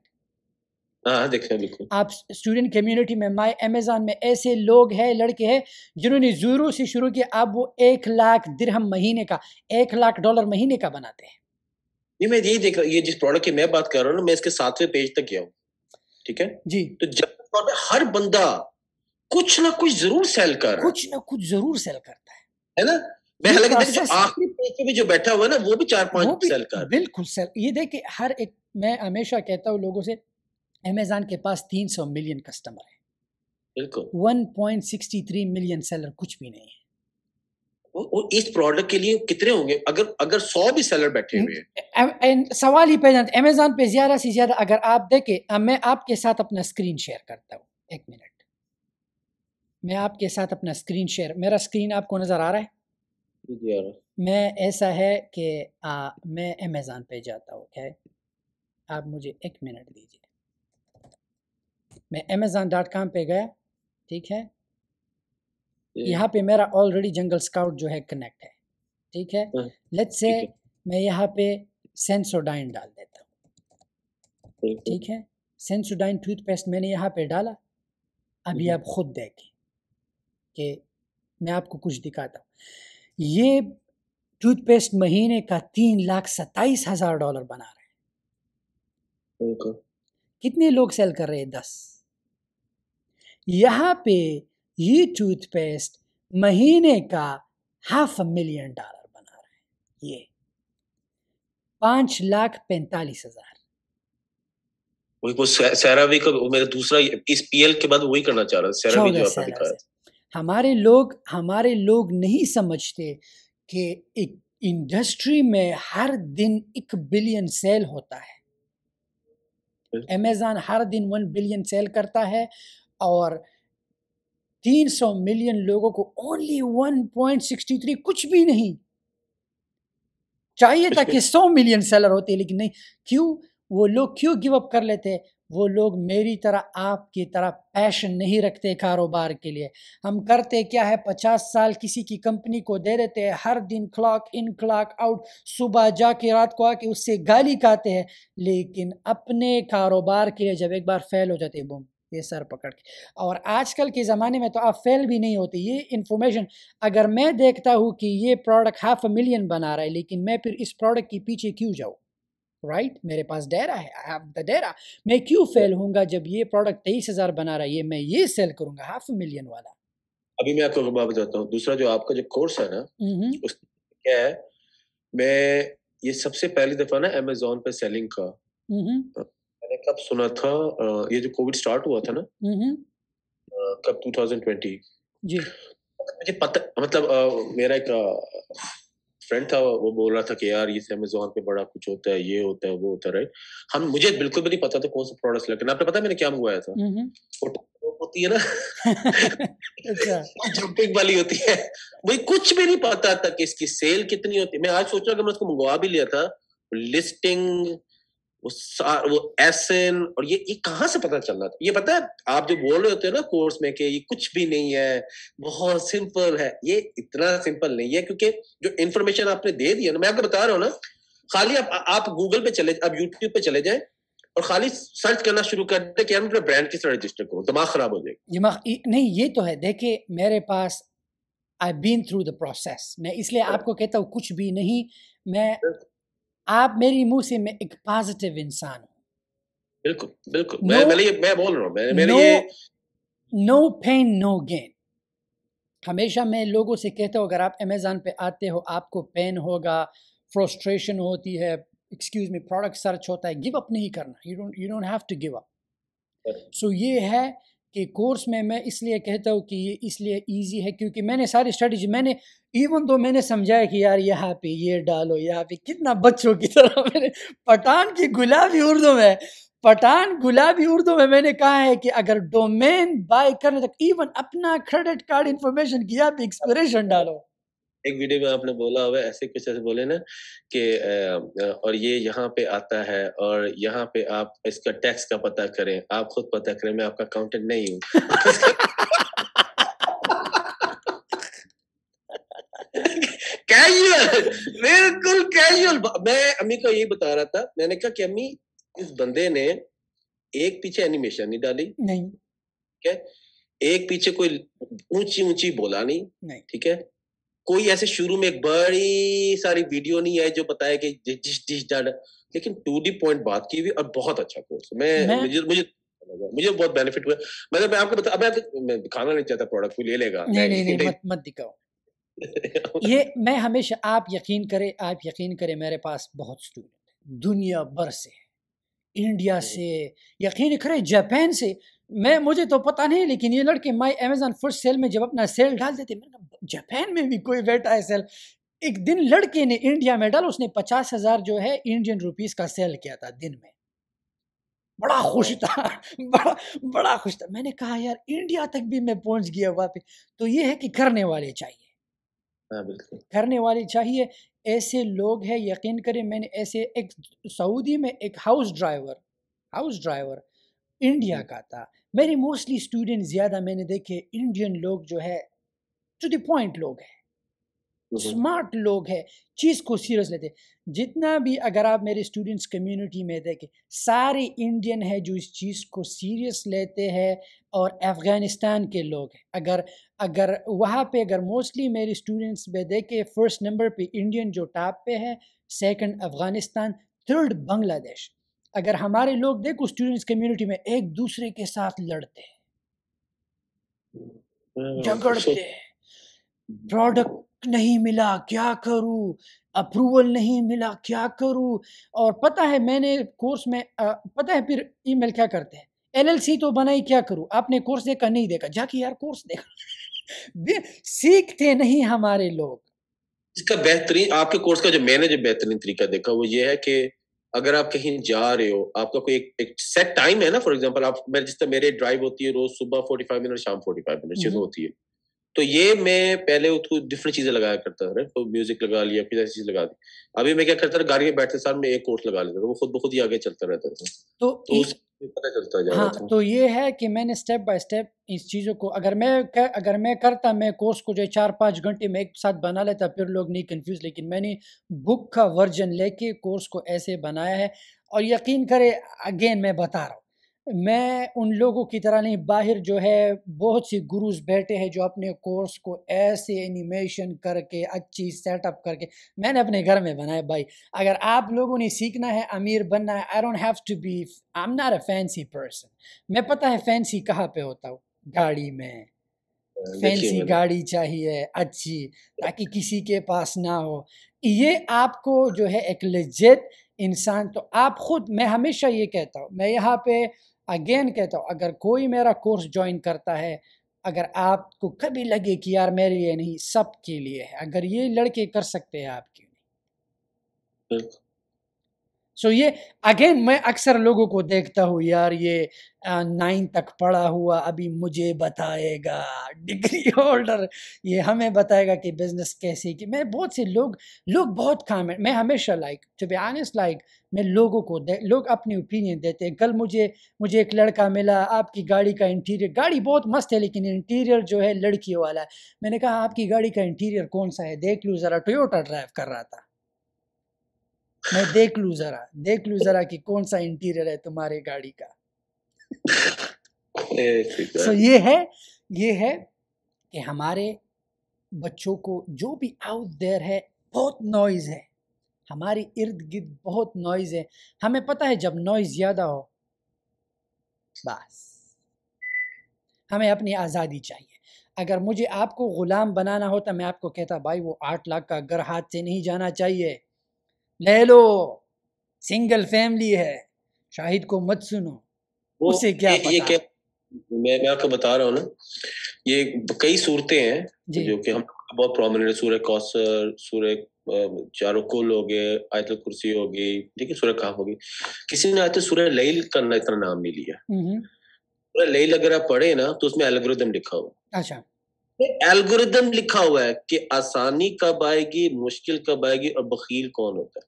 ہاں دیکھا ہے بالکل. آپ اسٹوڈنٹ کمیونٹی میں مائی امیزون میں ایسے لوگ ہیں، لڑکے ہیں جنہوں نے زیرو سے شروع کیا، اب وہ 1 لاکھ درہم مہینے کا، $1 لاکھ مہینے کا بناتے ہیں. نہیں میں یہی دیکھ رہا ہوں، یہ جس پروڈکٹ کی میں بات کر رہا ہوں نا، میں اس کے 7ویں پیج تک گیا ہوں. ٹھیک ہے جی، تو جب ہر بندہ کچھ نہ کچھ ضرور سیل کر رہا ہے، کچھ نہ کچھ ضرور سیل کرتا ہے نا. میں حالانکہ جو آخری پیج پہ بھی جو بیٹھا ہوا ہے نا وہ بھی 4-5 سیل کر رہا ہے. بالکل سیل. یہ دیکھیں ہر ایک، میں ہمیشہ کہتا ہوں لوگوں سے، امیزون کے پاس 300 ملین کسٹمر ہے، بالکل 1.63 ملین سیلر کچھ بھی نہیں ہے. اس پروڈکٹ کے لیے کتنے ہوں گے؟ اگر 100 بھی سیلر بیٹھے ہوئے ہیں. سوال ہی پیدا ہے امیزون پہ زیادہ سے زیادہ. اگر آپ دیکھیں، میں آپ کے ساتھ اپنا اسکرین شیئر کرتا ہوں، 1 منٹ، میں آپ کے ساتھ اپنا اسکرین شیئر، میرا اسکرین آپ کو نظر آ رہا ہے؟ جی آ رہا ہے. میں ایسا ہے کہ میں امیزون پہ جاتا ہوں. اوکے، آپ مجھے 1 منٹ دیجیے. میں amazon.com پہ گیا، ٹھیک ہے، یہاں پہ میرا آلریڈی جنگل اسکاؤٹ جو ہے کنیکٹ ہے. ٹھیک ہے، لیٹس سے میں یہاں پہ سینسوڈائن ڈال دیتا ہوں. ٹھیک ہے، سینسوڈائن ٹوتھ پیسٹ میں نے یہاں پہ ڈالا. ابھی آپ خود دیکھیں کہ میں آپ کو کچھ دکھاتا ہوں. یہ ٹوتھ پیسٹ مہینے کا $3,27,000 بنا رہے ہیں. کتنے لوگ سیل کر رہے ہیں؟ 10. یہاں پہ یہ ٹوتھ پیسٹ مہینے کا $500,000 بنا رہا ہے. یہ 5,45,000. وہ سیراوی کا میرا دوسرا اس پی ایل کے بعد وہی کرنا چاہ رہا ہے. سیراوی جو آپ نے دکھایا. ہمارے لوگ نہیں سمجھتے کہ ایک انڈسٹری میں ہر دن 1 بلین سیل ہوتا ہے. امیزون ہر دن 1 بلین سیل کرتا ہے اور 300 ملین لوگوں کو اونلی 1.63 کچھ بھی نہیں. چاہیے تھا کہ 100 ملین سیلر ہوتے لیکن نہیں. کیوں وہ لوگ کیوں گیو اپ کر لیتے؟ وہ لوگ میری طرح آپ کی طرح پیشن نہیں رکھتے کاروبار کے لیے. ہم کرتے کیا ہے 50 سال کسی کی کمپنی کو دے دیتے ہیں، ہر دن کلاک ان کلاک آؤٹ، صبح جا کے رات کو آ کے اس سے گالی کھاتے ہیں، لیکن اپنے کاروبار کے لیے جب ایک بار فیل ہو جاتے بوم یہ سر پکڑ کے. اور آج کل کے زمانے میں تو آپ فیل بھی نہیں ہوتے. یہ انفارمیشن اگر میں دیکھتا ہوں کہ یہ پروڈکٹ 500,000 بنا رہا ہے لیکن میں پھر اس پروڈکٹ کے پیچھے کیوں جاؤں؟ رائٹ، میرے پاس ڈیرا ہے، I have the data. میں کیوں فیل ہوں گا جب یہ پروڈکٹ 23,000 بنا رہا ہے، میں یہ سیل کروں گا 500,000 والا. ابھی میں آپ کو بات بتاتا ہوں. دوسرا جو آپ کا جو کورس ہے نا، اس کیا ہے، میں یہ سب سے پہلی دفعہ نا امیزون پہ سیلنگ کا میں نے کب سنا تھا، یہ جو کووڈ سٹارٹ ہوا تھا نا، کب 2020 جی مجھے پتہ، مطلب میرا ایک فرینڈ تھا، وہ بول رہا تھا کہ یار یہ امیزون پہ بڑا کچھ ہوتا ہے، یہ ہوتا ہے وہ ہوتا ہے، رائٹ. مجھے بالکل بھی نہیں پتا تھا کون سا پروڈکٹ لیکن آپ کو پتا میں نے کیا منگوایا تھا؟ ہوتی ہے نا جمپنگ والی ہوتی ہے، وہی کچھ بھی نہیں پتا تھا کہ اس کی سیل کتنی ہوتی ہے. میں آج سوچ رہا کہ میں اس کو منگوا بھی لیا تھا، لسٹنگ وہ ایسن، اور یہ کہاں سے پتا چل رہا تھا؟ یہ پتا ہے آپ جو بول رہے ہوتے ہیں نا کورس میں کہ یہ کچھ بھی نہیں ہے، بہت سمپل ہے، یہ اتنا سمپل نہیں ہے، کیونکہ جو انفارمیشن آپ نے دے دی ہے نا، میں آپ کو بتا رہا ہوں نا، خالی آپ گوگل پہ چلے، آپ یوٹیوب پہ چلے جائیں اور خالی سرچ کرنا شروع کر دیں کہ ہم اپنے برانڈ کس طرح رجسٹر کروں، دماغ خراب ہو جائے گا. نہیں یہ تو ہے. دیکھیں میرے پاس I've been through the process. میں اس لیے آپ کو کہتا ہوں کچھ بھی نہیں. میں آپ میری منہ سے میں ایک پازیٹیو انسان ہوں. بالکل بالکل میں بول رہا ہوں میرے یہ نو پین نو گین. ہمیشہ میں لوگوں سے کہتا ہوں اگر آپ امیزون پہ آتے ہو آپ کو پین ہوگا، فرسٹریشن ہوتی ہے، ایکسکیوز می پروڈکٹ سرچ ہوتا ہے، گیو اپ نہیں کرنا. You don't have to give up. So یہ ہے کہ کورس میں اس لیے کہتا ہوں کہ یہ اس لیے ایزی ہے کیونکہ میں نے ساری اسٹریٹجی میں نے ایون دو میں نے سمجھایا کہ یار یہاں پہ یہ ڈالو، یہاں پہ کتنا بچوں کی طرح میں نے پٹھان کی گلابی اردو میں نے کہا ہے کہ اگر ڈومین بائی کرنے تک ایون اپنا کریڈٹ کارڈ انفارمیشن کی آپ ایکسپریشن ڈالو. ایک ویڈیو میں آپ نے بولا ہوا ایسے کچھ ایسے بولے نا کہ اور یہ یہاں پہ آتا ہے اور یہاں پہ آپ اس کا ٹیکس کا پتہ کریں، آپ خود پتہ کریں، میں آپ کا اکاؤنٹنٹ نہیں ہوں. کیجول، بالکل کیجول. میں امی کو یہی بتا رہا تھا، میں نے کہا کہ امی اس بندے نے ایک پیچھے اینیمیشن نہیں ڈالی، نہیں ٹھیک ہے، ایک پیچھے کوئی اونچی بولا نہیں، ٹھیک ہے، کوئی ایسے شروع میں ایک بڑی ساری ویڈیو نہیں ہے جو بتائے کہ ڈش ڈالا، لیکن 2D پوائنٹ بات کی ہوئی اور بہت اچھا کورس. مجھے بہت بینیفٹ ہوا. مطلب میں آپ کو بتا، اب میں دکھانا نہیں چاہتا پروڈکٹ کو لے لے گا، نہیں مت دکھاؤ. یہ میں ہمیشہ آپ یقین کریں میرے پاس بہت اسٹوڈنٹ دنیا بھر سے، انڈیا سے، یقین کریں جاپان سے. مجھے تو پتہ نہیں لیکن یہ لڑکے مائی امیزون فرسٹ سیل میں جب اپنا سیل ڈال دیتے، میں نے کہا جاپان میں بھی کوئی بیٹھا ہے سیل. ایک دن لڑکے نے انڈیا میں ڈالا، اس نے 50,000 جو ہے انڈین روپیز کا سیل کیا تھا دن میں. بڑا خوش تھا، بڑا خوش تھا. میں نے کہا یار انڈیا تک بھی میں پہنچ گیا وہاں پہ. تو یہ ہے کہ کرنے والے چاہیے. ایسے لوگ ہیں، یقین کریں میں نے ایسے ایک سعودی میں ایک ہاؤس ڈرائیور انڈیا کا تھا. میرے موسٹلی اسٹوڈنٹ زیادہ میں نے دیکھے انڈین لوگ جو ہے ٹو دی پوائنٹ لوگ ہیں، اسمارٹ لوگ ہیں، چیز کو سیریس لیتے. جتنا بھی اگر آپ میرے اسٹوڈنٹس کمیونٹی میں دیکھیں سارے انڈین ہیں جو اس چیز کو سیریس لیتے ہیں، اور افغانستان کے لوگ ہیں. اگر وہاں پہ اگر موسٹلی میرے اسٹوڈنٹس میں دیکھیں فرسٹ نمبر پہ انڈین جو ٹاپ پہ ہے، سیکنڈ افغانستان، تھرڈ بنگلہ دیش. اگر ہمارے لوگ دیکھو اسٹوڈنٹس کمیونٹی میں ایک دوسرے کے ساتھ لڑتے ہیں، جھگڑتے ہیں، پروڈکٹ نہیں ملا کیا کروں، اپروول نہیں ملا کیا کروں. اور پتہ ہے میں نے کورس میں پتہ ہے پھر ای میل کیا کرتے ہیں، LLC تو بنائی کیا کروں، آپ نے کورس دیکھا نہیں دیکھا، جا کے یار کورس دیکھا. سیکھتے نہیں ہمارے لوگ. اس کا بہترین آپ کے کورس کا جو میں نے جو بہترین طریقہ دیکھا وہ یہ ہے کہ اگر آپ کہیں جا رہے ہو, آپ کا کوئی ایک سیٹ ٹائم ہے نا, فار ایگزامپل آپ جس طرح میرے ڈرائیو ہوتی ہے روز صبح 45 منٹ, شام 45 منٹ چیزیں ہوتی ہے, تو یہ میں پہلے ڈفرنٹ چیزیں لگایا کرتا تھا, تو میوزک لگا لیا, پھر ایسی چیز لگا دی. ابھی میں کیا کرتا تھا, گاڑی میں بیٹھتے ساتھ میں ایک کورس لگا لیتا تھا, وہ خود بخود ہی آگے چلتا رہتا تھا, تو اس سے پتہ چلتا جا رہا تھا. تو یہ ہے کہ میں نے سٹیپ بائی سٹیپ اس چیزوں کو اگر میں کرتا, میں کورس کو جو 4-5 گھنٹے میں ایک ساتھ بنا لیتا, پھر لوگ نہیں کنفیوز, لیکن میں نے بک کا ورژن لے کے کورس کو ایسے بنایا ہے. اور یقین کرے اگین میں بتا رہا ہوں, میں ان لوگوں کی طرح نہیں, باہر جو ہے بہت سی گروز بیٹھے ہیں جو اپنے کورس کو ایسے اینیمیشن کر کے اچھی سیٹ اپ کر کے, میں نے اپنے گھر میں بنایا. بھائی اگر آپ لوگوں نے سیکھنا ہے, امیر بننا ہے, I don't have to be, I'm not a fancy person. میں پتہ ہے فینسی کہاں پہ ہوتا ہوں, گاڑی میں فینسی گاڑی چاہیے اچھی, تاکہ کسی کے پاس نہ ہو. یہ آپ کو جو ہے ایک لیجٹ انسان, تو آپ خود, میں ہمیشہ یہ کہتا ہوں, میں یہاں پہ اگین کہتا ہوں, اگر کوئی میرا کورس جوائن کرتا ہے, اگر آپ کو کبھی لگے کہ یار میرے لیے نہیں, سب کے لیے ہے, اگر یہ لڑکے کر سکتے ہیں آپ کیوں نہیں. سو یہ اگین میں اکثر لوگوں کو دیکھتا ہوں, یار یہ 9 تک پڑھا ہوا ابھی مجھے بتائے گا, ڈگری ہولڈر یہ ہمیں بتائے گا کہ بزنس کیسے کی. میں بہت سے لوگ بہت کامنٹ, میں ہمیشہ ٹو بی آنیسٹ میں لوگوں کو لوگ اپنی اوپینین دیتے ہیں. کل مجھے ایک لڑکا ملا, آپ کی گاڑی کا انٹیریئر, گاڑی بہت مست ہے لیکن انٹیریئر جو ہے لڑکیوں والا ہے. میں نے کہا آپ کی گاڑی کا انٹیریئر کون سا ہے, دیکھ لوں ذرا. ٹویوٹا ڈرائیو کر رہا تھا, میں دیکھ لوں ذرا کہ کون سا انٹیریئر ہے تمہارے گاڑی کا. سو یہ ہے کہ ہمارے بچوں کو جو بھی آؤٹ دیر ہے, بہت نوائز ہے ہماری ارد گرد, بہت نوائز ہے. ہمیں پتہ ہے جب نوائز زیادہ ہو, بس ہمیں اپنی آزادی چاہیے. اگر مجھے آپ کو غلام بنانا ہوتا, میں آپ کو کہتا بھائی وہ 8 لاکھ کا گھر ہاتھ سے نہیں جانا چاہیے, لے لو, سنگل فیملی ہے, شاہد کو مت سنو, اسے کیا پتا. میں آپ کو بتا رہا ہوں نا, یہ کئی صورتیں ہیں جو کہ ہم بہت پرومیننٹ, سورہ کوثر, سورہ چاروں کل ہو گئے, آیت الکرسی ہو گئی, ٹھیک ہے, سورہ کہف ہو گئی. کسی نے آیت سورہ لیل کا اتنا نام نہیں لیا. سورہ لیل اگر آپ پڑھیں نا تو اس میں الگوریدم لکھا ہوا. اچھا, الگوریدم لکھا ہوا ہے کہ آسانی کب آئے گی, مشکل کب آئے گی, اور بخیل کون ہوتا ہے.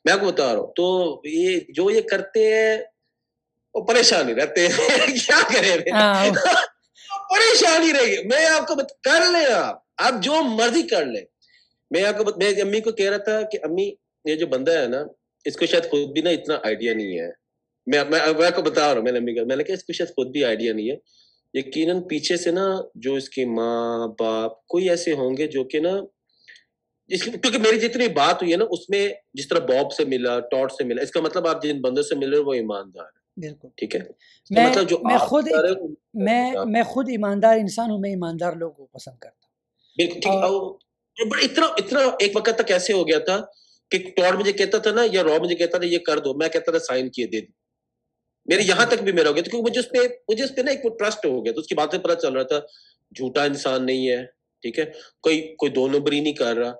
میں آپ کو بتا رہا ہوں, تو یہ کرتے ہیں وہ پریشانی رہتے ہیں. کیا کریں, پریشانی رہی. میں آپ کو کر لیں, آپ جو مرضی کر لیں. میں امی کو کہہ رہا تھا کہ امی یہ جو بندہ ہے نا, اس کو شاید خود بھی نا اتنا آئیڈیا نہیں ہے. میں آپ کو بتا رہا ہوں, میں نے امی کو, میں نے کہا اس کو شاید خود بھی آئیڈیا نہیں ہے. یقیناً پیچھے سے نا جو اس کے ماں باپ کوئی ایسے ہوں گے جو کہ نا, کیونکہ میری جتنی بات ہوئی ہے نا اس میں جس طرح باب سے ملا, ٹاٹ سے ملا, اس کا مطلب آپ جن بندوں سے مل رہے وہ ایماندار ہے. بالکل ٹھیک ہے, مطلب جو میں خود ایماندار انسان ہوں, میں ایماندار لوگوں کو پسند کرتا ہوں. بالکل ٹھیک. اتنا ایک وقت تک ایسے ہو گیا تھا کہ ٹاٹ مجھے کہتا تھا نا, یا را مجھے کہتا تھا یہ کر دو, میں کہتا تھا سائن کیے دے دی. میرے یہاں تک بھی میرا ہو گیا, کیونکہ مجھے اس پہ نا ایک ٹرسٹ ہو گیا. تو اس کی بات سے پتہ چل رہا تھا جھوٹا انسان نہیں ہے, ٹھیک ہے, کوئی 2 نمبری نہیں کر رہا.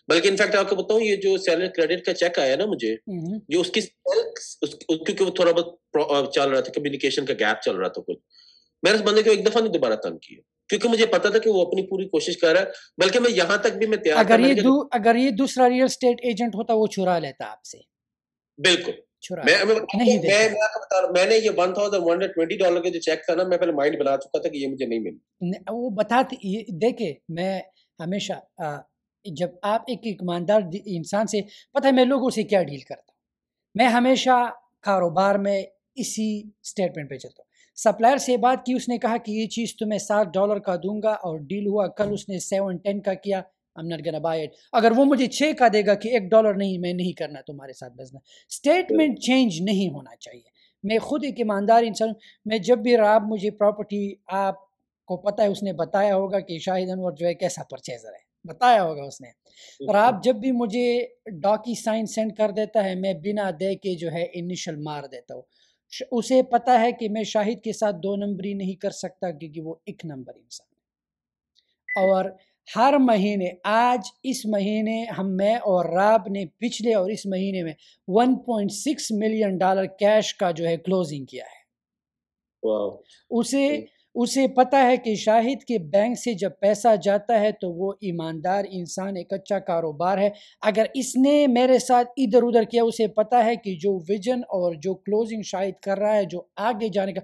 بلکہ انفیکٹ آپ کو بتاؤں, یہ جو سیلری کریڈٹ کا چیک آیا نا مجھے, جو اس کی کیونکہ وہ تھوڑا بہت چل رہا تھا, کمیونیکیشن کا گیپ چل رہا تھا کچھ, میں اس بندے کو ایک دفعہ نہیں دوبارہ تنگ کیا, کیونکہ مجھے پتا تھا کہ وہ اپنی پوری کوشش کر رہا ہے. بلکہ میں یہاں تک بھی میں تیار تھا, اگر یہ دوسرا ریئل اسٹیٹ ایجنٹ ہوتا وہ چرا لیتا آپ سے. بالکل, میں نے یہ $1,120 کا جو چیک تھا نا, میں پہلے مائنڈ بنا چکا تھا کہ یہ مجھے نہیں ملے. وہ بتاتے دیکھے, میں ہمیشہ جب آپ ایک ایماندار انسان سے, پتہ ہے میں لوگوں سے کیا ڈیل کرتا ہوں, میں ہمیشہ کاروبار میں اسی اسٹیٹمنٹ پہ چلتا ہوں. سپلائر سے بات کی, اس نے کہا کہ یہ چیز تمہیں $7 کا دوں گا, اور ڈیل ہوا, کل اس نے 7-10 کا کیا, I'm not gonna buy it. اگر وہ مجھے 6 کا دے گا کہ $1 نہیں, میں نہیں کرنا تمہارے ساتھ بزنس. اسٹیٹمنٹ چینج نہیں ہونا چاہیے. میں خود ایک ایماندار انسان ہوں. میں جب بھی راب مجھے پراپرٹی, آپ کو پتہ ہے اس نے بتایا ہوگا کہ شاہد انور جو ہے کیسا پرچیزر ہے, بتایا ہوگا اس نے. اور آپ جب بھی مجھے ڈاکی سائن سینڈ کر دیتا ہے, میں بنا دے کے جو ہے انیشل مار دیتا ہوں. اسے پتہ ہے کہ میں شاہد کے ساتھ 2 نمبری نہیں کر سکتا, کیونکہ وہ 1 نمبر انسان ہے. اور ہر مہینے آج اس مہینے میں اور راب نے پچھلے اور اس مہینے میں $1.6 ملین کیش کا جو ہے کلوزنگ کیا ہے. اسے پتہ ہے کہ شاہد کے بینک سے جب پیسہ جاتا ہے تو وہ ایماندار انسان، ایک اچھا کاروبار ہے. اگر اس نے میرے ساتھ ادھر ادھر کیا، اسے پتہ ہے کہ جو ویژن اور جو کلوزنگ شاہد کر رہا ہے، جو آگے جانے کا،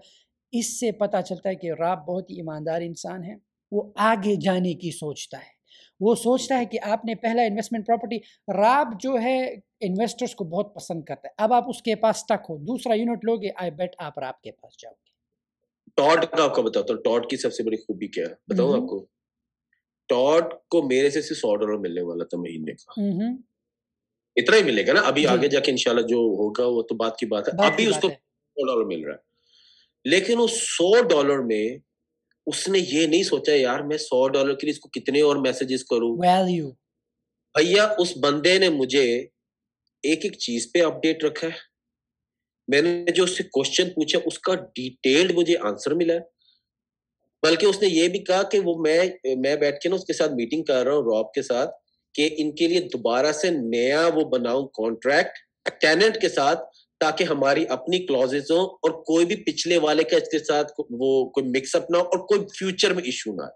اس سے پتہ چلتا ہے کہ راب بہت ہی ایماندار انسان ہے. وہ آگے جانے کی سوچتا ہے، وہ سوچتا ہے کہ آپ نے پہلا انویسٹمنٹ پراپرٹی، راب جو ہے انویسٹرز کو بہت پسند کرتا ہے. اب آپ اس کے پاس تک ہو، دوسرا یونٹ لوگے، آئی بیٹ آپ راب کے پاس جاؤ گے. ٹاڈ کا آپ کا بتاتا ہوں، ٹاڈ کی سب سے بڑی خوبی کیا ہے بتاؤں آپ کو. ٹاڈ کو میرے سے صرف $100 ملنے والا تھا مہینے کا، اتنا ہی ملے گا نا. ابھی آگے جا کے انشاءاللہ جو ہوگا وہ تو بات کی بات ہے. ابھی اس کو $100 مل رہا ہے، لیکن اس $100 میں اس نے یہ نہیں سوچا یار میں $100 کے لیے اس کو کتنے اور میسجز کروں. ویلیو بھیا اس بندے نے مجھے ایک ایک چیز پہ اپڈیٹ رکھا ہے. میں نے جو اس سے کوشچن پوچھا اس کا ڈیٹیلڈ مجھے آنسر ملا ہے. بلکہ اس نے یہ بھی کہا کہ وہ میں بیٹھ کے نا اس کے ساتھ میٹنگ کر رہا ہوں راب کے ساتھ کہ ان کے لیے دوبارہ سے نیا وہ بناؤں کانٹریکٹ ٹیننٹ کے ساتھ، تاکہ ہماری اپنی کلوزز ہوں اور کوئی بھی پچھلے والے کا اس کے ساتھ وہ کوئی مکس اپ نہ ہو اور کوئی فیوچر میں ایشو نہ ہے.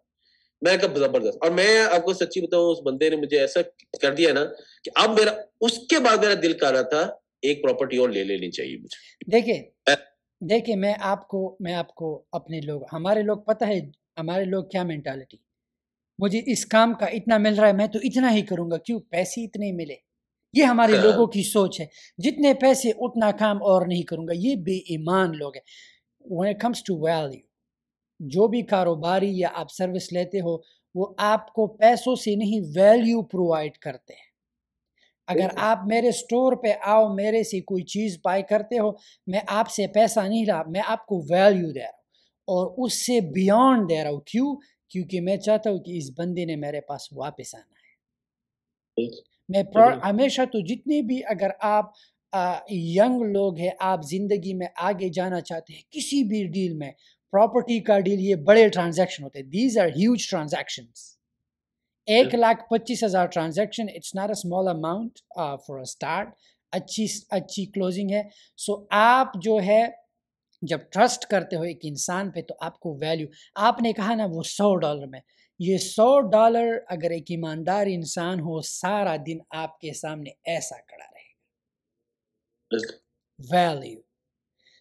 میں کہا زبردست. اور میں آپ کو سچی بتاؤں، اس بندے نے مجھے ایسا کر دیا نا کہ اب میرا اس کے بعد میرا دل کر رہا تھا ایک پراپرٹی اور لے لینی چاہیے مجھے. دیکھیں میں آپ کو اپنے لوگ، ہمارے لوگ پتہ ہے ہمارے لوگ کیا مینٹالٹی، مجھے اس کام کا اتنا مل رہا ہے میں تو اتنا ہی کروں گا، کیوں پیسے اتنے ملے. یہ ہمارے لوگوں کی سوچ ہے، جتنے پیسے اتنا کام اور نہیں کروں گا. یہ بے ایمان لوگ ہیں. when it comes to value، جو بھی کاروباری یا آپ سروس لیتے ہو وہ آپ کو پیسوں سے نہیں ویلیو پرووائڈ کرتے ہیں. اگر آپ میرے سٹور پہ آؤ، میرے سے کوئی چیز بائی کرتے ہو، میں آپ سے پیسہ نہیں رہا، میں آپ کو ویلیو دے رہا ہوں اور اس سے بیونڈ دے رہا ہوں. کیوں؟ کیونکہ میں چاہتا ہوں کہ اس بندے نے میرے پاس واپس آنا ہے. میں ہمیشہ تو جتنے بھی اگر آپ ینگ لوگ ہیں، آپ زندگی میں آگے جانا چاہتے ہیں، کسی بھی ڈیل میں، پراپرٹی کا ڈیل، یہ بڑے ٹرانزیکشن ہوتے ہیں. These are huge transactions. 1,25,000 transaction, it's not a small amount for a start. اچھی کلوزنگ ہے. سو آپ جو ہے جب ٹرسٹ کرتے ہو ایک انسان پہ تو آپ کو ویلیو، آپ نے کہا نا وہ $100 میں، یہ $100 اگر ایک ایماندار انسان ہو سارا دن آپ کے سامنے ایسا کھڑا رہے گا. ویلیو.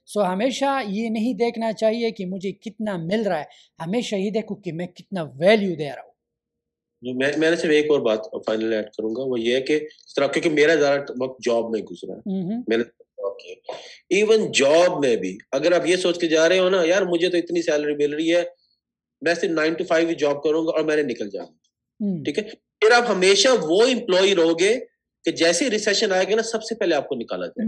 سو ہمیشہ یہ نہیں دیکھنا چاہیے کہ مجھے کتنا مل رہا ہے، ہمیشہ یہ دیکھو کہ میں کتنا ویلیو دے رہا ہوں. میں نے صرف ایک اور بات فائنل ایڈ کروں گا، وہ یہ ہے کہ اس طرح کیونکہ میرا زیادہ وقت جاب میں گزرا ہے، میں نے ایون جاب میں بھی اگر آپ یہ سوچ کے جا رہے ہو نا یار مجھے تو اتنی سیلری مل رہی ہے، میں صرف 9 to 5 ہی جاب کروں گا اور میں نے نکل جاؤں گا، ٹھیک ہے، پھر آپ ہمیشہ وہ امپلائی رہو گے کہ جیسے ریسیشن آئے گا نا سب سے پہلے آپ کو نکالا جائے.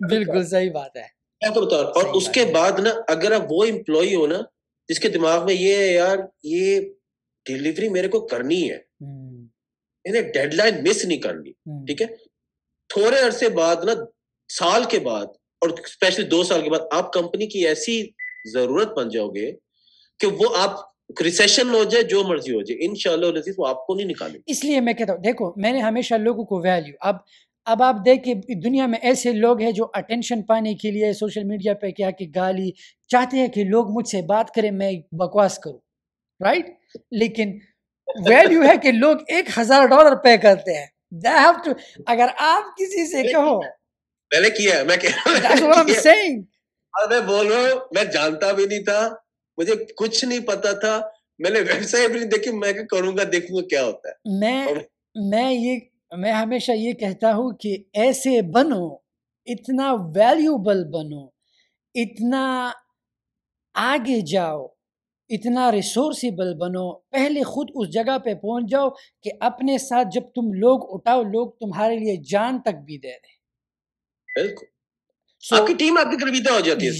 بالکل صحیح بات ہے. میں تو بتا رہا ہوں. اور اس کے بعد نا اگر آپ وہ امپلائی ہو نا جس کے دماغ میں یہ ہے یار یہ ڈیلیوری میرے کو کرنی ہے، انہیں ڈیڈ لائن مس نہیں کرنی، ٹھیک ہے، تھوڑے عرصے بعد نا سال کے بعد اور اسپیشلی 2 سال کے بعد آپ کمپنی کی ایسی ضرورت بن جاؤ گے کہ وہ آپ ریسیشن ہو جائے جو مرضی ہو جائے انشاءاللہ العزیز وہ آپ کو نہیں نکالے. اس لیے میں کہتا ہوں دیکھو میں نے ہمیشہ لوگوں کو ویلیو، اب آپ دیکھیں دنیا میں ایسے لوگ ہیں جو اٹینشن پانے کے لیے سوشل میڈیا پہ کیا کہ گالی چاہتے ہیں کہ لوگ مجھ سے بات کریں، میں بکواس کروں، رائٹ؟ لیکن ویلیو ہے کہ لوگ $1,000 پے کرتے ہیں. اگر آپ کسی سے کہو میں نے کیا ہے، میں بول رہا ہوں میں جانتا بھی نہیں تھا، مجھے کچھ نہیں پتا تھا، میں نے ویب سائٹ بھی نہیں دیکھی، میں کروں گا دیکھوں گا کیا ہوتا ہے. میں ہمیشہ یہ کہتا ہوں کہ ایسے بنو، اتنا ویلیوبل بنو، اتنا آگے جاؤ، اتنا ریسورسیبل بنو، پہلے خود اس جگہ پہ پہنچ جاؤ کہ اپنے ساتھ جب تم لوگ اٹھاؤ لوگ تمہارے لیے جان تک بھی دے دیں. بالکل آپ کی ٹیم آپ کی گرویدہ ہو جاتی ہے.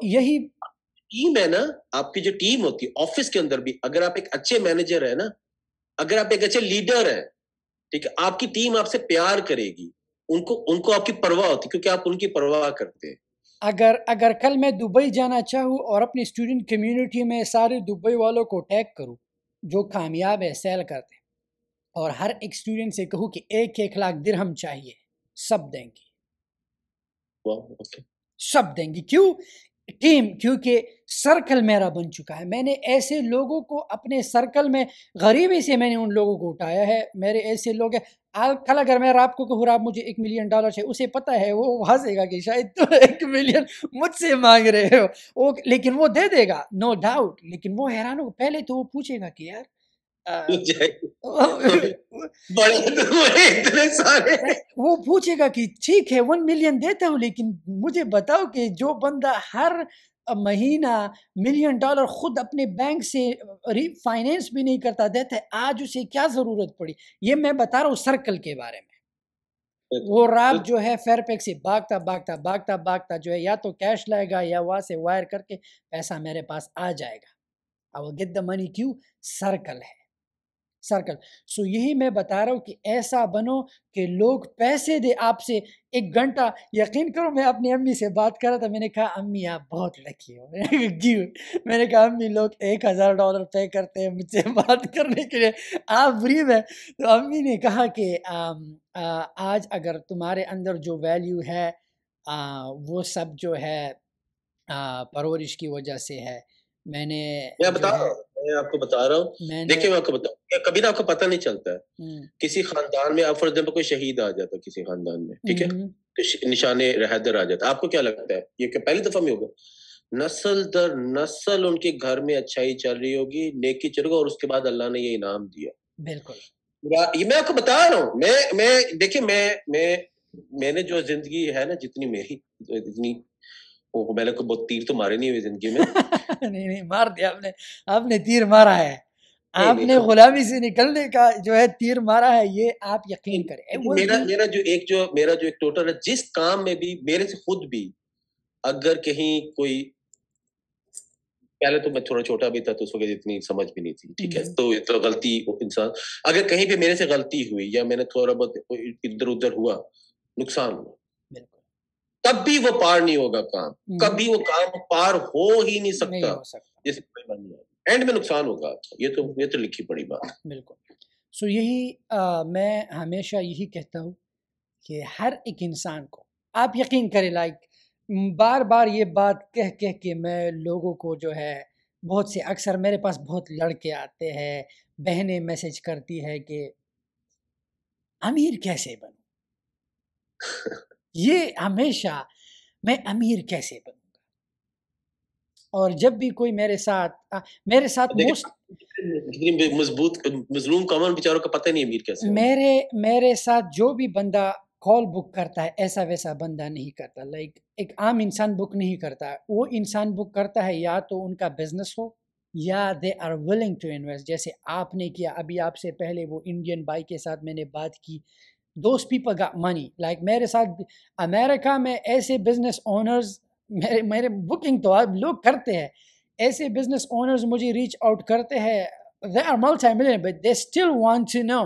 یہی ٹیم ہے نا، آپ کی جو ٹیم ہوتی ہے آفس کے اندر بھی، اگر آپ ایک اچھے مینیجر ہے نا، اگر آپ ایک اچھے لیڈر ہیں، ٹھیک ہے، آپ کی ٹیم آپ سے پیار کرے گی، ان کو آپ کی پرواہ ہوتی کیونکہ آپ ان کی پرواہ کرتے ہیں. اگر کل میں دبئی جانا چاہوں اور اپنی اسٹوڈنٹ کمیونٹی میں سارے دبئی والوں کو ٹیگ کروں جو کامیاب ہے سیل کرتے ہیں، اور ہر ایک اسٹوڈنٹ سے کہوں کہ 1,00,000 درہم چاہیے، سب دیں گے، سب دیں گے. کیوں؟ ٹیم، کیونکہ سرکل میرا بن چکا ہے. میں نے ایسے لوگوں کو اپنے سرکل میں، غریبی سے میں نے ان لوگوں کو اٹھایا ہے. میرے ایسے لوگ ہیں، کل اگر میں آپ کو کہوں آپ مجھے $1 ملین چاہیے، اسے پتہ ہے، وہ ہنسے گا کہ شاید تو 1 ملین مجھ سے مانگ رہے ہو، لیکن وہ دے دے گا، نو ڈاؤٹ. لیکن وہ حیران ہو، پہلے تو وہ پوچھے گا کہ یار وہ پوچھے گا کہ ٹھیک ہے 1 ملین دیتا ہوں، لیکن مجھے بتاؤ کہ جو بندہ ہر مہینہ $1 ملین خود اپنے بینک سے فائنینس بھی نہیں کرتا دیتا ہے، آج اسے کیا ضرورت پڑی؟ یہ میں بتا رہا ہوں سرکل کے بارے میں. وہ رات جو ہے فیئر پیک سے بھاگتا بھاگتا بھاگتا بھاگتا جو ہے یا تو کیش لائے گا یا وہاں سے وائر کر کے پیسہ میرے پاس آ جائے گا. I will get the money. کیوں؟ سرکل ہے، سرکل. سو یہی میں بتا رہا ہوں کہ ایسا بنو کہ لوگ پیسے دے آپ سے. 1 گھنٹہ یقین کرو، میں اپنی امی سے بات کر رہا تھا، میں نے کہا امی آپ بہت لکی ہو. میں نے کہا امی لوگ $1,000 پے کرتے ہیں مجھ سے بات کرنے کے لیے، آپ فری میں. تو امی نے کہا کہ آج اگر تمہارے اندر جو ویلیو ہے وہ سب جو ہے پرورش کی وجہ سے ہے. میں آپ کو بتا رہا ہوں، دیکھیں میں آپ کو بتاؤں، کبھی نا آپ کو پتہ نہیں چلتا ہے کسی خاندان میں، آپ فار ایگزامپل کوئی شہید آ جاتا ہے کسی خاندان میں، ٹھیک ہے، نشان حیدر آ جاتا ہے، آپ کو کیا لگتا ہے یہ کہ پہلی دفعہ میں ہوگا؟ نسل در نسل ان کے گھر میں اچھائی چل رہی ہوگی، نیکی چل رہی ہوگی، اور اس کے بعد اللہ نے یہ انعام دیا. بالکل یہ میں آپ کو بتا رہا ہوں. میں دیکھیں میں نے جو زندگی ہے نا، جتنی میری، اتنی میں نے کوئی بہت تیر تو مارے نہیں ہوئے زندگی میں. نہیں مار دیا آپ نے تیر مارا ہے، آپ نے غلامی سے نکلنے کا جو ہے تیر مارا ہے، یہ آپ یقین کریں. میرا جو ایک ٹوٹل ہے، جس کام میں بھی میرے سے خود بھی اگر کہیں کوئی، پہلے تو میں تھوڑا چھوٹا بھی تھا تو اس وقت اتنی سمجھ بھی نہیں تھی، ٹھیک ہے، تو غلطی انسان، اگر کہیں پہ میرے سے غلطی ہوئی یا میں نے تھوڑا بہت ادھر ادھر ہوا، نقصان ہوا، تب بھی وہ پار نہیں ہوگا کام، کبھی وہ کام پار ہو ہی نہیں سکتا جیسے کوئی بن جائے، اینڈ میں نقصان ہوگا. یہ تو لکھی پڑی بات. بالکل. سو یہی میں ہمیشہ یہی کہتا ہوں کہ ہر ایک انسان کو آپ یقین کریں، لائک بار بار یہ بات کہہ کے میں لوگوں کو جو ہے بہت سے، اکثر میرے پاس بہت لڑکے آتے ہیں، بہنیں میسج کرتی ہے کہ امیر کیسے بنوں. یہ ہمیشہ میں امیر کیسے بنوں گا، اور جب بھی کوئی میرے ساتھ مضبوط مظلوم کامن بیچاروں کا پتہ نہیں امیر کیسے، میرے ساتھ جو بھی بندہ کال بک کرتا ہے ایسا ویسا بندہ نہیں کرتا. لائک ایک عام انسان بک نہیں کرتا، وہ انسان بک کرتا ہے یا تو ان کا بزنس ہو یا they are willing to invest, جیسے آپ نے کیا. ابھی آپ سے پہلے وہ انڈین بھائی کے ساتھ میں نے بات کی، those people got money. Like میرے ساتھ امریکہ میں ایسے بزنس اونرز، میرے بکنگ تو آپ لوگ کرتے ہیں، ایسے بزنس اونرز مجھے ریچ آؤٹ کرتے ہیں، they are multi-millionaire but they still want to know,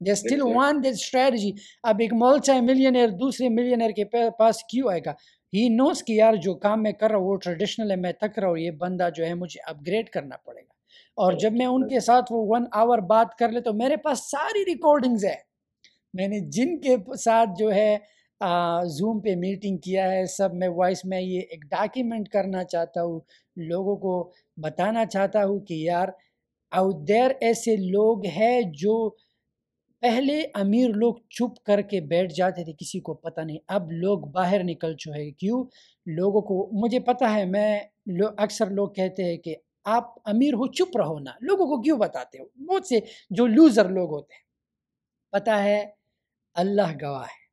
they still want that strategy. اب ایک ملٹی ملینئر دوسرے ملینئر کے پاس کیوں آئے گا؟ he knows کہ یار جو کام میں کر رہا ہوں وہ ٹریڈیشنل ہے، میں تک رہا ہوں، یہ بندہ جو ہے مجھے اپ گریڈ کرنا پڑے گا. اور جب میں ان کے ساتھ وہ 1 آور بات کر لے تو میرے پاس ساری ریکارڈنگز ہے، میں نے جن کے ساتھ جو ہے زوم پہ میٹنگ کیا ہے سب، میں وائس میں یہ ایک ڈاکیومنٹ کرنا چاہتا ہوں، لوگوں کو بتانا چاہتا ہوں کہ یار آؤٹ دیر ایسے لوگ ہیں جو پہلے امیر لوگ چپ کر کے بیٹھ جاتے تھے، کسی کو پتہ نہیں، اب لوگ باہر نکل چکے. کیوں؟ لوگوں کو مجھے پتہ ہے، اکثر لوگ کہتے ہیں کہ آپ امیر ہو چپ رہو نا، لوگوں کو کیوں بتاتے ہو؟ بہت سے جو لوزر لوگ ہوتے ہیں، پتہ ہے اللہ گواہ ہے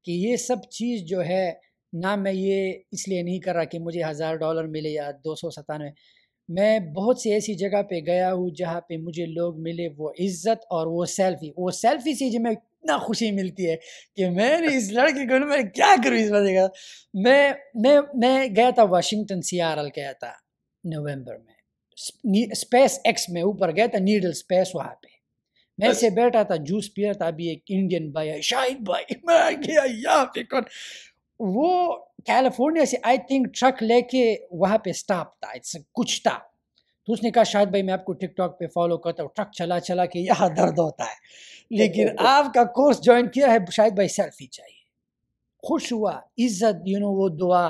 کہ یہ سب چیز جو ہے نہ، میں یہ اس لیے نہیں کر رہا کہ مجھے $1000 ملے یا 297. میں بہت سی ایسی جگہ پہ گیا ہوں جہاں پہ مجھے لوگ ملے، وہ عزت اور وہ سیلفی سے جو میں اتنا خوشی ملتی ہے کہ میں نے اس لڑکے کو میں کیا کروں اس وجہ کا. میں گیا تھا واشنگٹن CRL گیا تھا نومبر میں، اسپیس ایکس میں اوپر گیا تھا، نیڈل اسپیس، وہاں پہ میں سے بیٹھا تھا، جوس پی رہا تھا. ابھی ایک انڈین بھائی ہے، شاہد بھائی، میں گیا یہاں پہ کون، وہ کیلیفورنیا سے آئی تھنک ٹرک لے کے وہاں پہ سٹاپ تھا، کچھ تھا، تو اس نے کہا شاہد بھائی میں آپ کو ٹک ٹاک پہ فالو کرتا ہوں، ٹرک چلا چلا کے یہاں درد ہوتا ہے، لیکن آپ کا کورس جوائن کیا ہے شاہد بھائی سیلفی چاہیے. خوش ہوا، عزت وہ دعا.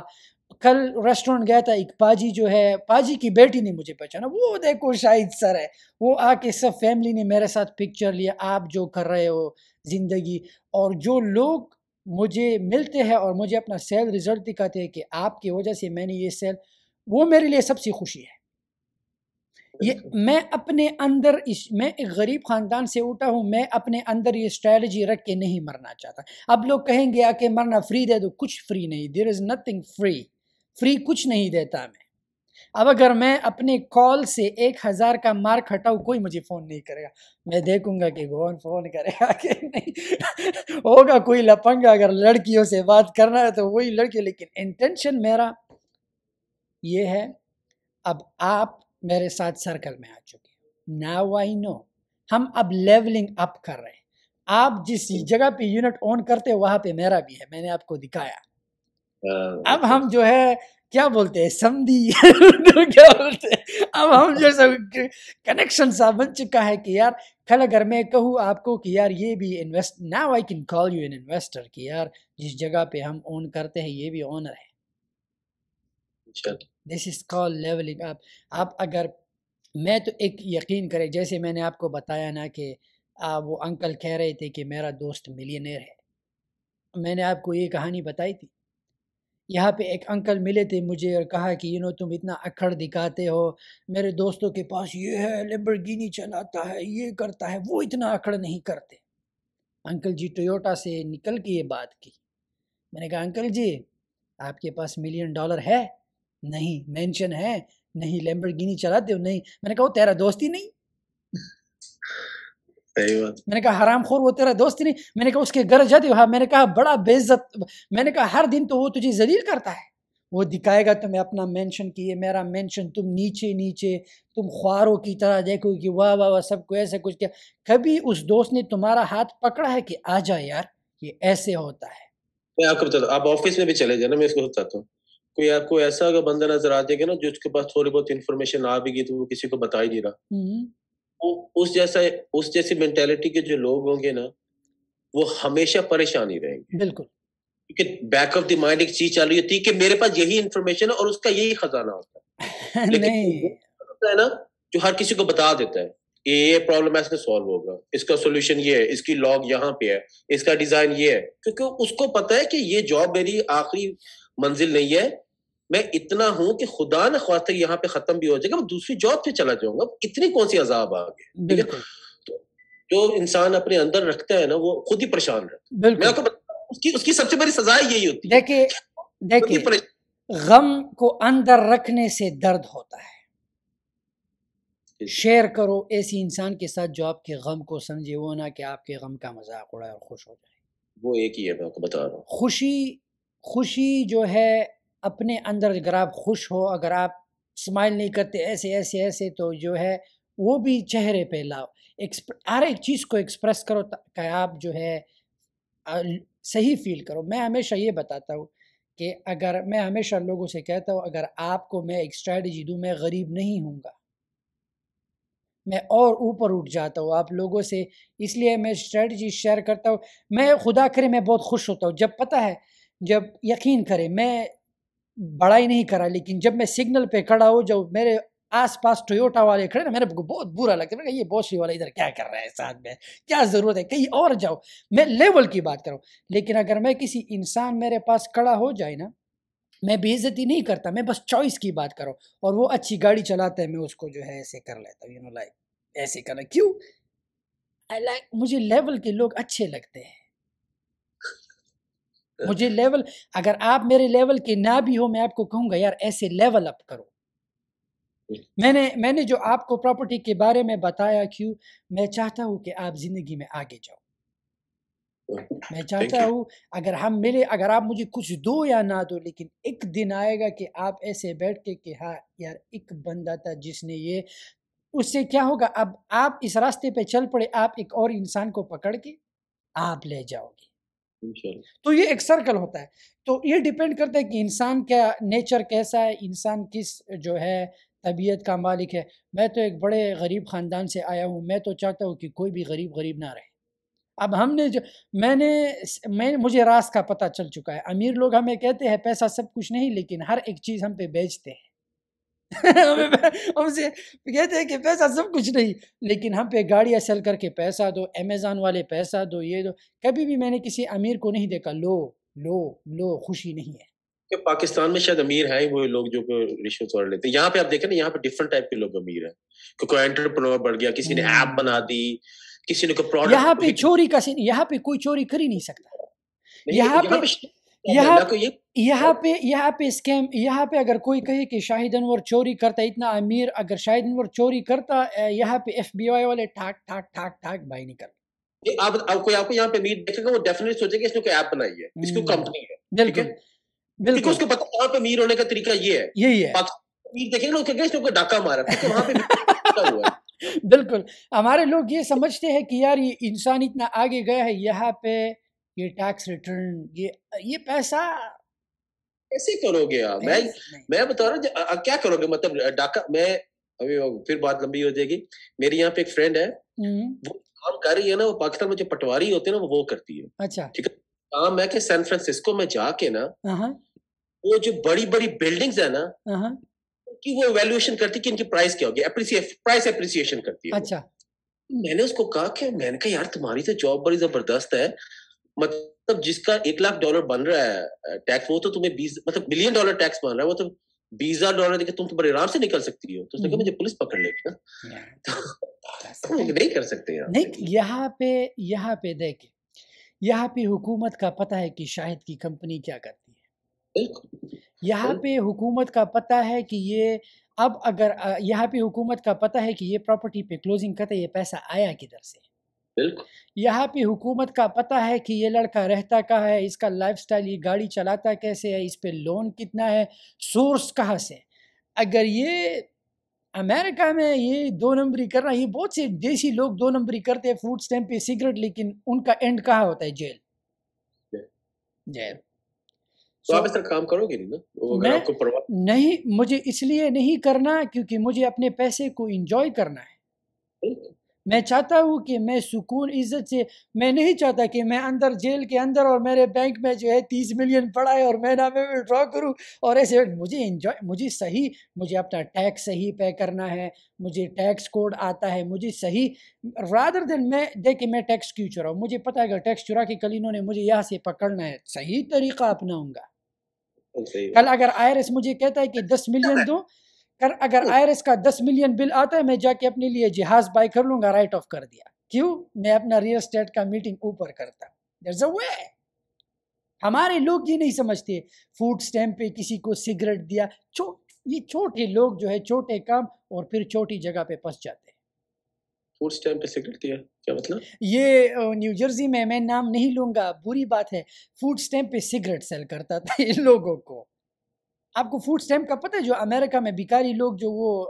کل ریسٹورنٹ گیا تھا، ایک پاجی جو ہے، پاجی کی بیٹی نے مجھے پہچانا، وہ دیکھو شاہد سر ہے، وہ آ کے سب فیملی نے میرے ساتھ پکچر لیا. آپ جو کر رہے ہو زندگی، اور جو لوگ مجھے ملتے ہیں اور مجھے اپنا سیل رزلٹ دکھاتے ہیں کہ آپ کی وجہ سے میں نے یہ سیل، وہ میرے لیے سب سے خوشی ہے. یہ میں اپنے اندر میں ایک غریب خاندان سے اٹھا ہوں، میں اپنے اندر یہ اسٹریٹجی رکھ کے نہیں مرنا چاہتا. اب لوگ کہیں گے کہ مرنا فری دے دو، کچھ فری نہیں، دیر از نتھنگ فری، فری کچھ نہیں دیتا میں. اب اگر میں اپنے کال سے 1000 کا مارک ہٹاؤں، کوئی مجھے فون نہیں کرے گا، میں دیکھوں گا کہ کون فون کرے گا کہ نہیں. ہوگا کوئی لپنگا، اگر لڑکیوں سے بات کرنا ہے تو وہی لڑکی، لیکن انٹینشن میرا یہ ہے. اب آپ میرے ساتھ سرکل میں آ چکے ہیں، ناؤ آئی نو، ہم اب لیولنگ اپ کر رہے ہیں. آپ جس جگہ پہ یونٹ آن کرتے وہاں پہ میرا بھی ہے، میں نے آپ کو دکھایا. اب ہم جو ہے کیا بولتے ہیں سمدھی کیا بولتے ہیں، اب ہم جیسا کنیکشن سا بن چکا ہے کہ یار کل اگر میں کہوں آپ کو کہ یار یہ بھی invest, now I can call you an investor, کہ یار جس جگہ پہ ہم اون کرتے ہیں یہ بھی اونر ہے. دس از کال لیولنگ اپ. آپ اگر میں تو ایک یقین کرے، جیسے میں نے آپ کو بتایا نا کہ وہ انکل کہہ رہے تھے کہ میرا دوست ملینئر ہے، میں نے آپ کو یہ کہانی بتائی تھی. یہاں پہ ایک انکل ملے تھے مجھے اور کہا کہ تم اتنا اکڑ دکھاتے ہو، میرے دوستوں کے پاس یہ ہے، لیمبورگینی چلاتا ہے، یہ کرتا ہے، وہ اتنا اکڑ نہیں کرتے. انکل جی ٹویوٹا سے نکل کے یہ بات کی. میں نے کہا انکل جی آپ کے پاس $1 ملین ہے؟ نہیں. مینشن ہے؟ نہیں. لیمبورگینی چلاتے ہو؟ نہیں. میں نے کہا وہ تیرا دوست ہی نہیں. میں نے کہا حرام خور وہ تیرا دوست ہی نہیں. میں نے کہا اس کے گھر جاتے ہو؟ ہاں. میں نے کہا بڑا بے عزت. میں نے کہا ہر دن تو وہ تجھے ذلیل کرتا ہے، وہ دکھائے گا تمہیں اپنا مینشن کی، یہ میرا مینشن، تم نیچے نیچے تم خواروں کی طرح دیکھو کہ واہ واہ واہ سب کو ایسے کچھ کیا. کبھی اس دوست نے تمہارا ہاتھ پکڑا ہے کہ آ جا یار یہ ایسے ہوتا ہے؟ میں آپ کو بتاتا ہوں، آپ آفس میں بھی چلے جائیں نا، میں اس کو بتاتا ہوں، کوئی آپ کو ایسا اگر بندہ نظر آ جائے گا نا جو اس کے پاس تھوڑی بہت انفارمیشن آ بھی گئی تو وہ کسی کو بتا ہی نہیں رہا، اس جیسی مینٹیلٹی کے جو لوگ ہوں گے نا وہ ہمیشہ پریشان ہی رہیں گے. بالکل. کیونکہ بیک آف دی مائنڈ ایک چیز چل رہی ہوتی ہے کہ میرے پاس یہی انفارمیشن ہے اور اس کا یہی خزانہ ہوتا ہے. لیکن ہوتا ہے نا جو ہر کسی کو بتا دیتا ہے کہ یہ پرابلم ایسے سالو ہوگا، اس کا سولوشن یہ ہے، اس کی لاگ یہاں پہ ہے، اس کا ڈیزائن یہ ہے، کیونکہ اس کو پتا ہے کہ یہ جاب میری آخری منزل نہیں ہے، میں اتنا ہوں کہ خدا نہ خواستہ یہاں پہ ختم بھی ہو جائے گا، میں دوسری جاب پہ چلا جاؤں گا. اتنی کون سی عذاب آ گئے. بالکل. جو انسان اپنے اندر رکھتا ہے نا وہ خود ہی پریشان رہتا ہے. میں آپ کو اس کی سب سے بڑی سزا یہی ہوتی ہے. دیکھیں غم کو اندر رکھنے سے درد ہوتا ہے. شیئر کرو ایسی انسان کے ساتھ جو آپ کے غم کو سمجھے، وہ نہ کہ آپ کے غم کا مذاق اڑائے اور خوش ہو جائے. وہ ایک ہی ہے، میں آپ کو بتا رہا ہوں. خوشی جو ہے اپنے اندر، اگر آپ خوش ہو، اگر آپ اسمائل نہیں کرتے ایسے ایسے ایسے، تو جو ہے وہ بھی چہرے پہ لاؤ. ہر ایک چیز کو ایکسپریس کرو کہ آپ جو ہے صحیح فیل کرو. میں ہمیشہ یہ بتاتا ہوں کہ اگر میں ہمیشہ لوگوں سے کہتا ہوں اگر آپ کو میں ایک اسٹریٹجی دوں، میں غریب نہیں ہوں گا، میں اور اوپر اٹھ جاتا ہوں آپ لوگوں سے. اس لیے میں اسٹریٹجی شیئر کرتا ہوں. میں خدا کرے میں بہت خوش ہوتا ہوں جب پتہ ہے، جب یقین کرے میں بڑائی نہیں کرا، لیکن جب میں سگنل پہ کھڑا ہوں، جب میرے آس پاس ٹویوٹا والے کھڑے نا، میرے کو بہت برا لگتا ہے. یہ بوشی والا ادھر کیا کر رہا ہے ساتھ میں، کیا ضرورت ہے، کہیں اور جاؤ. میں لیول کی بات کروں. لیکن اگر میں کسی انسان میرے پاس کھڑا ہو جائے نا، میں بے عزتی نہیں کرتا، میں بس چوائس کی بات کروں. اور وہ اچھی گاڑی چلاتا ہے، میں اس کو جو ہے ایسے کر لیتا ہوں، لائک ایسے کرنا. کیوں؟ مجھے لیول کے لوگ اچھے لگتے ہیں. مجھے لیول، اگر آپ میرے لیول کے نہ بھی ہو، میں آپ کو کہوں گا یار ایسے لیول اپ کرو. میں نے جو آپ کو پراپرٹی کے بارے میں بتایا، کیوں میں چاہتا ہوں کہ آپ زندگی میں آگے جاؤ. میں چاہتا ہوں اگر ہم ملے، اگر آپ مجھے کچھ دو یا نہ دو، لیکن ایک دن آئے گا کہ آپ ایسے بیٹھ کے کہ ہاں یار ایک بندہ تھا جس نے یہ، اس سے کیا ہوگا، اب آپ اس راستے پہ چل پڑے، آپ ایک اور انسان کو پکڑ کے آپ لے جاؤ گے. تو یہ ایک سرکل ہوتا ہے. تو یہ ڈیپینڈ کرتا ہے کہ انسان کا نیچر کیسا ہے، انسان کس جو ہے طبیعت کا مالک ہے. میں تو ایک بڑے غریب خاندان سے آیا ہوں. میں تو چاہتا ہوں کہ کوئی بھی غریب نہ رہے. اب ہم نے جو مجھے راز کا پتہ چل چکا ہے. امیر لوگ ہمیں کہتے ہیں پیسہ سب کچھ نہیں، لیکن ہر ایک چیز ہم پہ بیچتے ہیں. ہم سے کہتے ہیں کہ پیسہ سب کچھ نہیں، لیکن ہم پہ گاڑیاں سیل کر کے پیسہ دو، امیزون والے پیسہ دو، یہ دو. کبھی بھی میں نے کسی امیر کو نہیں دیکھا لو لو لو خوشی نہیں ہے. کہ پاکستان میں شاید امیر ہیں وہ لوگ جو رشوت وغیرہ لیتے ہیں. یہاں پہ آپ دیکھیں نا، یہاں پہ ڈفرنٹ ٹائپ کے لوگ امیر ہیں. کوئی انٹرپرنور بڑھ گیا، کسی نے ایپ بنا دی، کسی نے کوئی پروڈکٹ. یہاں پہ چوری کا یہاں پہ کوئی چوری کر ہی نہیں سکتا. یہاں پہ اسکیم. یہاں پہ اگر کوئی کہے کہ شاہد انور چوری کرتا ہے، اتنا امیر، اگر شاہد انور چوری کرتا، یہاں پہ ایف بی آئی والے ٹھاک ٹھاک ٹھاک ٹھاک بائی نہیں کرتے. آپ کو یہاں پہ امیر دیکھے گا، وہ ڈیفینیٹلی سوچے گا اس نے کوئی ایپ بنائی ہے، اس کو کمپنی ہے. بالکل بالکل. اس کو پتا یہاں پہ امیر ہونے کا طریقہ یہ ہے. یہی ہے. امیر دیکھیں گے اس نے کوئی ڈاکہ مارا، کیونکہ وہاں پہ ہوا ہے. بالکل. ہمارے لوگ یہ سمجھتے ہیں کہ یار یہ انسان اتنا آگے گیا ہے، یہاں پہ یہ ٹیکس ریٹرن، یہ پیسہ ایسے کرو گے آپ. میں بتا رہا ہوں کیا کرو گے، مطلب ڈاکہ. میں ابھی پھر بات لمبی ہو جائے گی. میری یہاں پہ ایک فرینڈ ہے، وہ کام کر رہی ہے نا، وہ پاکستان میں جو پٹواری ہوتے ہیں نا وہ کرتی ہے. اچھا ٹھیک ہے. کام ہے کہ سین فرانسسکو میں جا کے نا، وہ جو بڑی بڑی بلڈنگز ہیں نا، کہ وہ ایویلویشن کرتی کہ ان کی پرائس کیا ہوگی، پرائس اپریسیشن کرتی ہے. اچھا. میں نے اس کو کہا کہ میں نے کہا یار تمہاری تو جاب بڑی زبردست ہے، مطلب جس کا $1,00,000 بن رہا ہے ٹیکس، وہ تو تمہیں مطلب $1 بلین ٹیکس بن رہا ہے، وہ تو $20,000 دے کے تم تو بڑے آرام سے نکل سکتی ہو. تو اس نے کہا مجھے پولیس پکڑ لے گی نا. نہیں کر سکتے. یہاں پہ دیکھیں، یہاں پہ حکومت کا پتہ ہے کہ شاہد کی کمپنی کیا کرتی ہے. یہاں پہ حکومت کا پتہ ہے کہ یہ اب اگر یہاں پہ حکومت کا پتہ ہے کہ یہ پراپرٹی پہ کلوزنگ کرتا ہے، یہ پیسہ آیا کدھر سے. یہاں پہ حکومت کا پتہ ہے کہ یہ لڑکا رہتا کہاں ہے، اس کا لائف سٹائل، یہ گاڑی چلاتا کیسے ہے، اس پہ لون کتنا ہے، سورس کہاں سے. اگر یہ امریکہ میں یہ 2 نمبری کرنا، یہ بہت سے دیسی لوگ 2 نمبری کرتے ہیں فوڈ سٹیمپ پہ سگریٹ، لیکن ان کا اینڈ کہاں ہوتا ہے؟ جیل. تو آپ اس طرح کام کرو گے نہیں، مجھے اس لیے نہیں کرنا کیونکہ مجھے اپنے پیسے کو انجوائے کرنا ہے. میں چاہتا ہوں کہ میں سکون عزت سے، میں نہیں چاہتا کہ میں اندر جیل کے اندر اور میرے بینک میں جو ہے 30 ملین پڑا ہے اور میں نہ میں ڈرا کروں اور ایسے. مجھے اپنا ٹیکس صحیح پے کرنا ہے، مجھے ٹیکس کوڈ آتا ہے، مجھے صحیح رادر دین میں دیکھیں میں ٹیکس کیوں چراؤں. مجھے پتہ ہے اگر ٹیکس چرا کے کل انہوں نے مجھے یہاں سے پکڑنا ہے، صحیح طریقہ اپناؤں گا. کل اگر IRS مجھے کہتا ہے کہ 10 ملین دو، اگر IRS کا 10 ملین بل آتا ہے، میں جا کے اپنے لیے جہاز بائی کر لوں گا، رائٹ آف کر دیا. کیوں؟ میں اپنا ریل اسٹیٹ کا میٹنگ اوپر کرتا ہوں. There's a way. ہمارے لوگ یہ نہیں سمجھتے. فوڈ سٹیمپ پہ کسی کو سگریٹ دیا، یہ چھوٹے لوگ جو ہے چھوٹے کام اور پھر چھوٹی جگہ پہ پھنس جاتے ہیں. فوڈ سٹیمپ پہ سگریٹ دیا کیا مطلب؟ یہ نیو جرسی میں نام نہیں لوں گا، بری بات ہے. فوڈ سٹیمپ پہ سگریٹ سیل کرتا تھا ان لوگوں کو. آپ کو فوڈ سٹیمپ کا پتہ ہے؟ جو امریکہ میں بیکاری لوگ جو وہ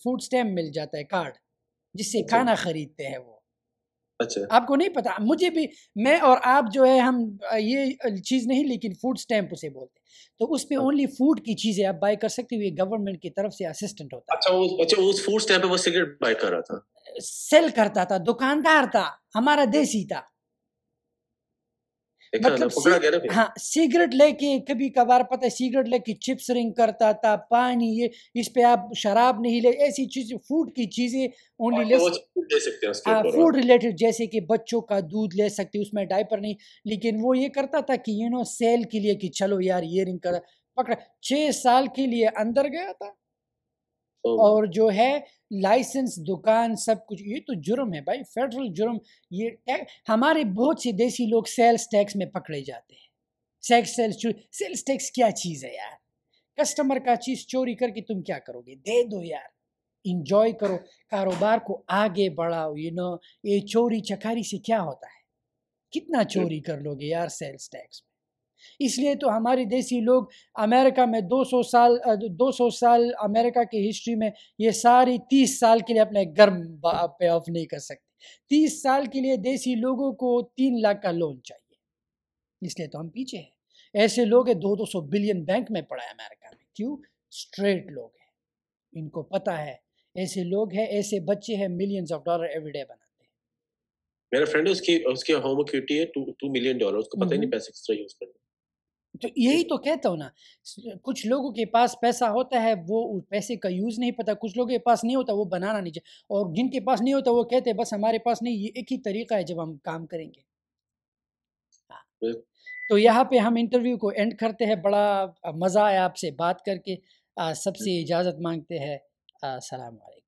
فوڈ سٹیمپ مل جاتا ہے کارڈ جس سے کھانا خریدتے ہیں وہ. اچھا. آپ کو نہیں پتا؟ مجھے بھی، میں اور آپ جو ہے ہم یہ چیز نہیں، لیکن فوڈ سٹیمپ اسے بولتے ہیں. تو اس پہ اونلی فوڈ کی چیزیں آپ بائی کر سکتے ہو. یہ گورنمنٹ کی طرف سے اسسٹنٹ ہوتا ہے. اچھا اس فوڈ سٹیمپ پہ وہ سگریٹ بائی کر رہا تھا، سیل کرتا تھا، دکاندار تھا، ہمارا دیسی تھا. مطلب ہاں سگریٹ لے کے کبھی کبھار پتہ ہے سگریٹ لے کے چپس رنگ کرتا تھا، پانی، یہ اس پہ آپ شراب نہیں لے، ایسی چیزیں فوڈ کی چیزیں اونلی لے سکتے ہیں. فوڈ ریلیٹڈ جیسے کہ بچوں کا دودھ لے سکتے، اس میں ڈائپر نہیں. لیکن وہ یہ کرتا تھا کہ سیل کے لیے کہ چلو یار یہ رنگ کر پکڑا. 6 سال کے لیے اندر گیا تھا اور جو ہے لائسنس، دکان، سب کچھ. یہ تو جرم ہے بھائی، فیڈرل جرم. یہ ہمارے بہت سے دیسی لوگ سیلز ٹیکس میں پکڑے جاتے ہیں. سیلز ٹیکس کیا چیز ہے یار؟ کسٹمر کا چیز چوری کر کے تم کیا کرو گے؟ دے دو یار، انجوائے کرو، کاروبار کو آگے بڑھاؤ. یہ چوری چکاری سے کیا ہوتا ہے؟ کتنا چوری کر لو گے یار سیلز ٹیکس میں. اس لیے تو ہمارے دیسی لوگ امریکہ میں 200 سال امریکہ کی ہسٹری میں یہ ساری 30 سال کے لیے اپنے گھر پے آف نہیں کر سکتے. 30 سال کے لیے دیسی لوگوں کو 3 لاکھ کا لون چاہیے. اس لیے تو ہم پیچھے ہیں. ایسے لوگ 200 بلین بینک میں پڑا ہے امریکہ میں. کیوں؟ اسٹریٹ لوگ ہیں. ان کو پتہ ہے ایسے لوگ ہیں, ایسے بچے ہیں millions of dollar every day بناتے ہیں. میرا فرینڈ اس کی ہوم ایکوٹی ہے $2 ملین, اس کو پتہ ہی نہیں پیسے کس طرح یوز کرنا. تو یہی تو کہتا ہوں نا, کچھ لوگوں کے پاس پیسہ ہوتا ہے وہ پیسے کا یوز نہیں پتہ, کچھ لوگوں کے پاس نہیں ہوتا وہ بنانا نہیں چاہیے, اور جن کے پاس نہیں ہوتا وہ کہتے ہیں بس ہمارے پاس نہیں. یہ ایک ہی طریقہ ہے جب ہم کام کریں گے. تو یہاں پہ ہم انٹرویو کو اینڈ کرتے ہیں. بڑا مزہ آیا آپ سے بات کر کے. سب سے اجازت مانگتے ہیں. السلام علیکم.